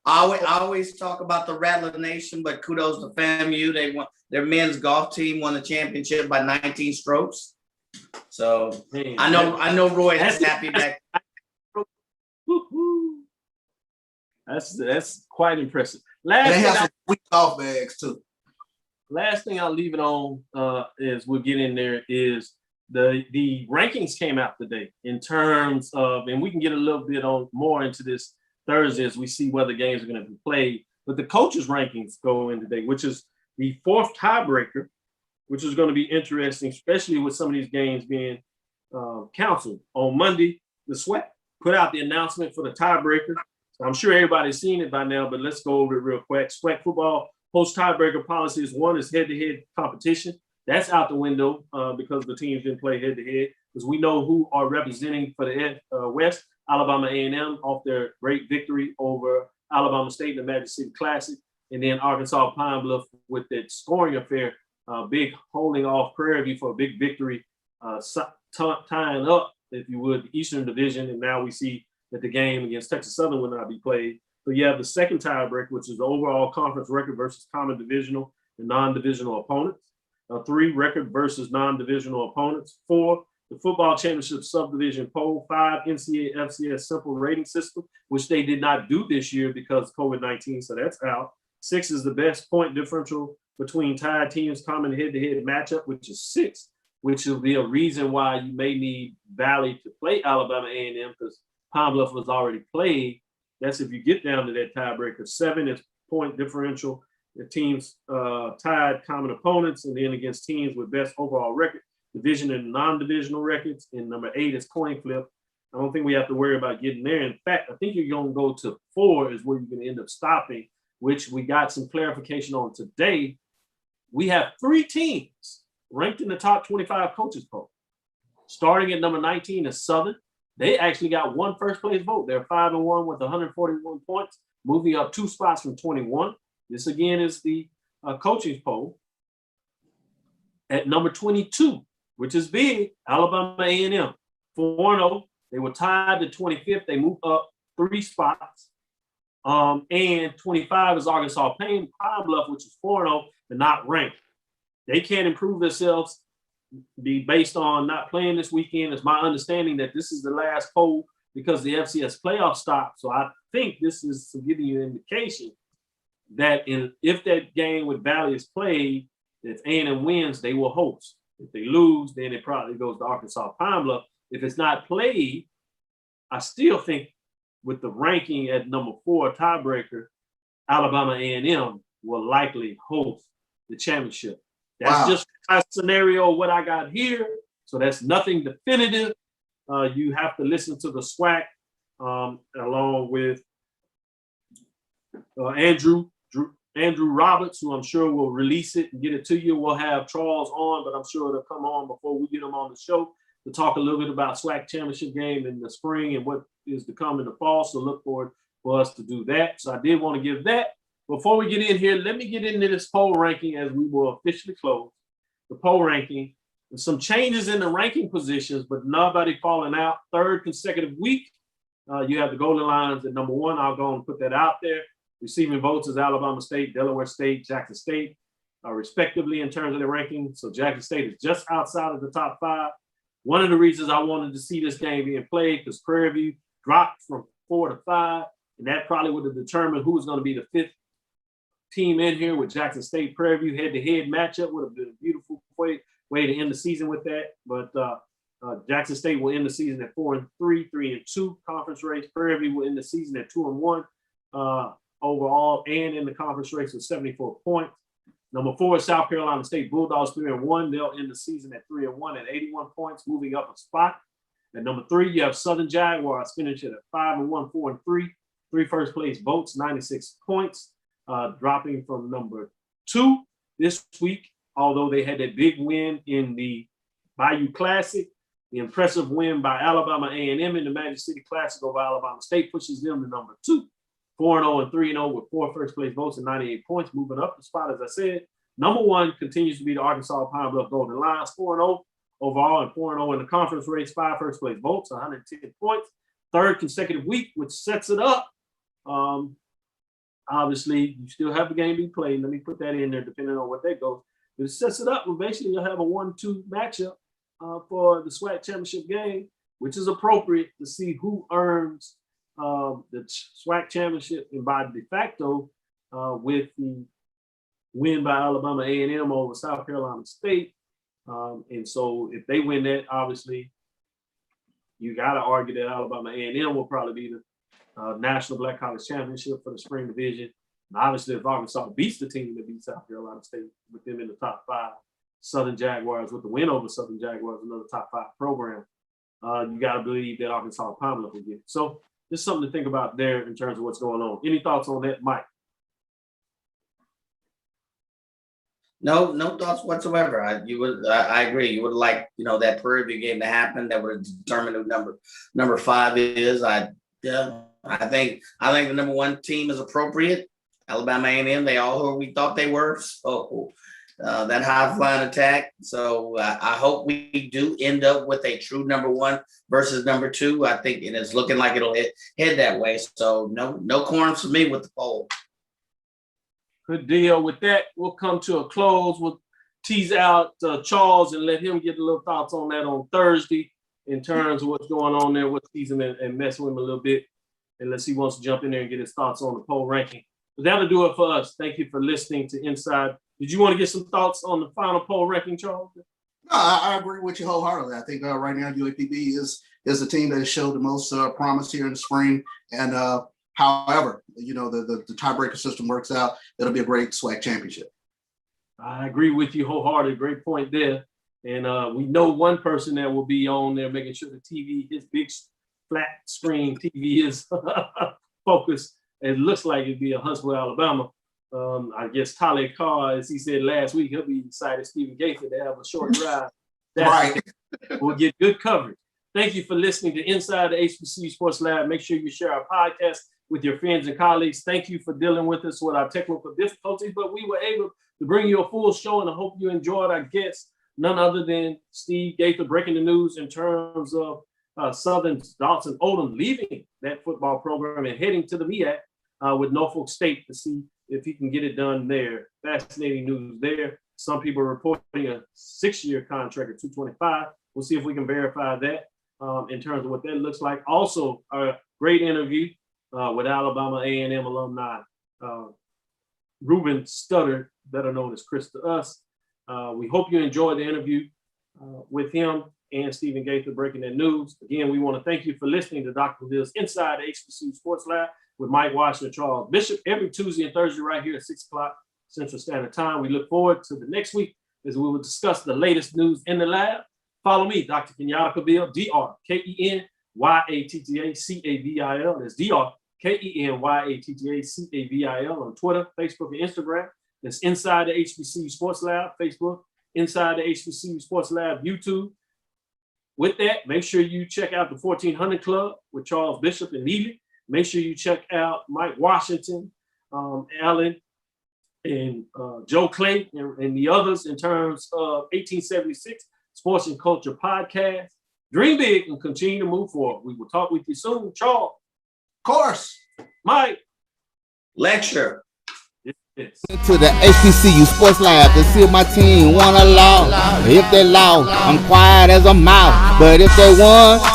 I always talk about the Rattler Nation, but kudos to FAMU. They won. Their men's golf team won the championship by 19 strokes. So man, I know Roy is happy back. That's quite impressive. They have some sweet golf bags too. Last thing I'll leave it on is we'll get in there is the rankings came out today in terms of, and we can get a little bit on more into this Thursday as we see whether games are going to be played. But the coaches' rankings go in today, which is the 4th tiebreaker, which is going to be interesting, especially with some of these games being counseled. On Monday, the SWAT put out the announcement for the tiebreaker. So I'm sure everybody's seen it by now, but let's go over it real quick. SWAT football post tiebreaker policies. One is head-to-head competition. That's out the window because the teams didn't play head-to-head, because we know who are representing for the West. Alabama A&M off their great victory over Alabama State in the Magic City Classic, and then Arkansas Pine Bluff with that scoring affair, big holding off Prairie View for a big victory, tying up, if you would, the Eastern Division, and now we see that the game against Texas Southern will not be played. So you have the second tiebreaker, which is the overall conference record versus common divisional and non-divisional opponents. 3, record versus non-divisional opponents. 4, the football championship subdivision poll. 5, NCAA FCS simple rating system, which they did not do this year because of COVID-19, so that's out. 6 is the best point differential between tied teams, common head-to-head matchup, which is 6, which will be a reason why you may need Valley to play Alabama A&M, because Pine Bluff was already played. That's if you get down to that tiebreaker. 7 is point differential. The teams tied common opponents, and then against teams with best overall record, division and non-divisional records. And number 8 is coin flip. I don't think we have to worry about getting there. In fact, I think you're going to go to 4 is where you're going to end up stopping, which we got some clarification on today. We have 3 teams ranked in the top 25 coaches poll. Starting at number 19 is Southern. They actually got 1 first place vote. They're 5-1 with 141 points, moving up 2 spots from 21. This again is the coaches poll. At number 22, which is big, Alabama A&M, 4-0. They were tied to 25th. They moved up 3 spots. And 25 is Arkansas Pine Bluff, which is 4-0, but not ranked. They can't improve themselves be based on not playing this weekend. It's my understanding that this is the last poll because the FCS playoff stopped. So I think this is giving you an indication that if that game with Valley is played, if A&M wins, they will host. If they lose, then it probably goes to Arkansas Pine Bluff. If it's not played, I still think with the ranking at number 4 tiebreaker, Alabama A&M will likely host the championship. That's just a scenario what I got here. So that's nothing definitive. You have to listen to the SWAC along with Andrew Roberts, who I'm sure will release it and get it to you. We'll have Charles on, but I'm sure it'll come on before we get him on the show to talk a little bit about SWAC championship game in the spring and what is to come in the fall. So look forward for us to do that. So I did want to give that. Before we get in here, let me get into this poll ranking as we will officially close the poll ranking. There's some changes in the ranking positions, but nobody falling out. Third consecutive week, you have the Golden Lions at number 1. I'll go and put that out there. Receiving votes is Alabama State, Delaware State, Jackson State, respectively in terms of the ranking. So Jackson State is just outside of the top 5. One of the reasons I wanted to see this game being played because Prairie View dropped from 4 to 5, and that probably would have determined who was going to be the 5th team in here with Jackson State. Prairie View head-to-head matchup would have been a beautiful way to end the season with that. But Jackson State will end the season at 4-3, 3-2 conference race. Prairie View will end the season at 2-1 overall and in the conference race with 74 points. Number 4 is South Carolina State Bulldogs, 3-1. They'll end the season at 3-1 at 81 points, moving up a spot. At number 3, you have Southern Jaguars finishing at 5-1, 4-3. 3 first place votes, 96 points, dropping from number 2 this week. Although they had that big win in the Bayou Classic, the impressive win by Alabama A&M in the Magic City Classic over Alabama State pushes them to number 2, 4-0 and 3-0 with 4 first place votes and 98 points, moving up the spot. As I said, number 1 continues to be the Arkansas Pine Bluff Golden Lions, 4-0 overall and 4-0 in the conference race, 5 first place votes, 110 points. Third consecutive week, which sets it up. Obviously, you still have the game being played. Let me put that in there, depending on what that goes. But it sets it up. Well, basically, you'll have a 1-2 matchup for the SWAC championship game, which is appropriate to see who earns the SWAC championship and by de facto with the win by Alabama A&M over South Carolina State. And so if they win that, obviously, you got to argue that Alabama A&M will probably be the National Black College Championship for the spring division. And obviously, if Arkansas beats the team that beat South Carolina State with them in the top 5, Southern Jaguars with the win over Southern Jaguars, another top 5 program, you got to believe that Arkansas Pine Bluff will get it. So just something to think about there in terms of what's going on. Any thoughts on that, Mike? No thoughts whatsoever. I agree. You would have liked, that Prairie View game to happen. That would have determined who number 5 is. I think the number 1 team is appropriate. Alabama A&M, they all who we thought they were. So that high flying attack. So I hope we do end up with a true number 1 versus number 2. I think it is looking like it'll head that way. So no corners for me with the poll. Good deal. With that, we'll come to a close. We'll tease out Charles and let him get a little thoughts on that on Thursday in terms of what's going on there with season and mess with him a little bit. Unless he wants to jump in there and get his thoughts on the poll ranking. But that'll do it for us. Thank you for listening to Inside. Did you want to get some thoughts on the final poll ranking, Charles? No, I agree with you wholeheartedly. I think right now UAPB is the team that has showed the most promise here in the spring. And however, the tiebreaker system works out, it'll be a great SWAC championship. I agree with you wholeheartedly. Great point there. And we know one person that will be on there making sure the TV, his big flat screen TV is focused. It looks like it'd be a Huntsville, Alabama. I guess Talib Carr, as he said last week, he'll be excited Stephen Gaither to have a short drive. Right. We'll get good coverage. Thank you for listening to Inside the HBCU Sports Lab. Make sure you share our podcast with your friends and colleagues. Thank you for dealing with us with our technical difficulties, but we were able to bring you a full show, and I hope you enjoyed our guests, none other than Steve Gaither breaking the news in terms of Southern's Dawson Odom leaving that football program and heading to the MEAC with Norfolk State to see if he can get it done there. Fascinating news there. Some people are reporting a 6-year contract at $225. We'll see if we can verify that in terms of what that looks like. Also, a great interview with Alabama A&M alumni Ruben Studdard, better known as Chris to us. We hope you enjoyed the interview with him and Stephen Gaither breaking that news. Again, we want to thank you for listening to Dr. Bill's Inside the HBCU Sports Lab with Mike Washington and Charles Bishop every Tuesday and Thursday right here at 6 o'clock Central Standard Time. We look forward to the next week as we will discuss the latest news in the lab. Follow me, Dr. Kenyatta Cabil, DrKenyattaCabil. That's KENYATTACAVIL on Twitter, Facebook, and Instagram. That's Inside the HBCU Sports Lab, Facebook, Inside the HBCU Sports Lab, YouTube. With that, make sure you check out the 1400 Club with Charles Bishop and Neely. Make sure you check out Mike Washington, Allen, and Joe Clay, and the others in terms of 1876 Sports and Culture Podcast. Dream big and continue to move forward. We will talk with you soon. Charles. Of course. Mike. Lecture. Yes. To the HBCU Sports Lab to see if my team won or lost. If they lost, I'm quiet as a mouse. But if they won,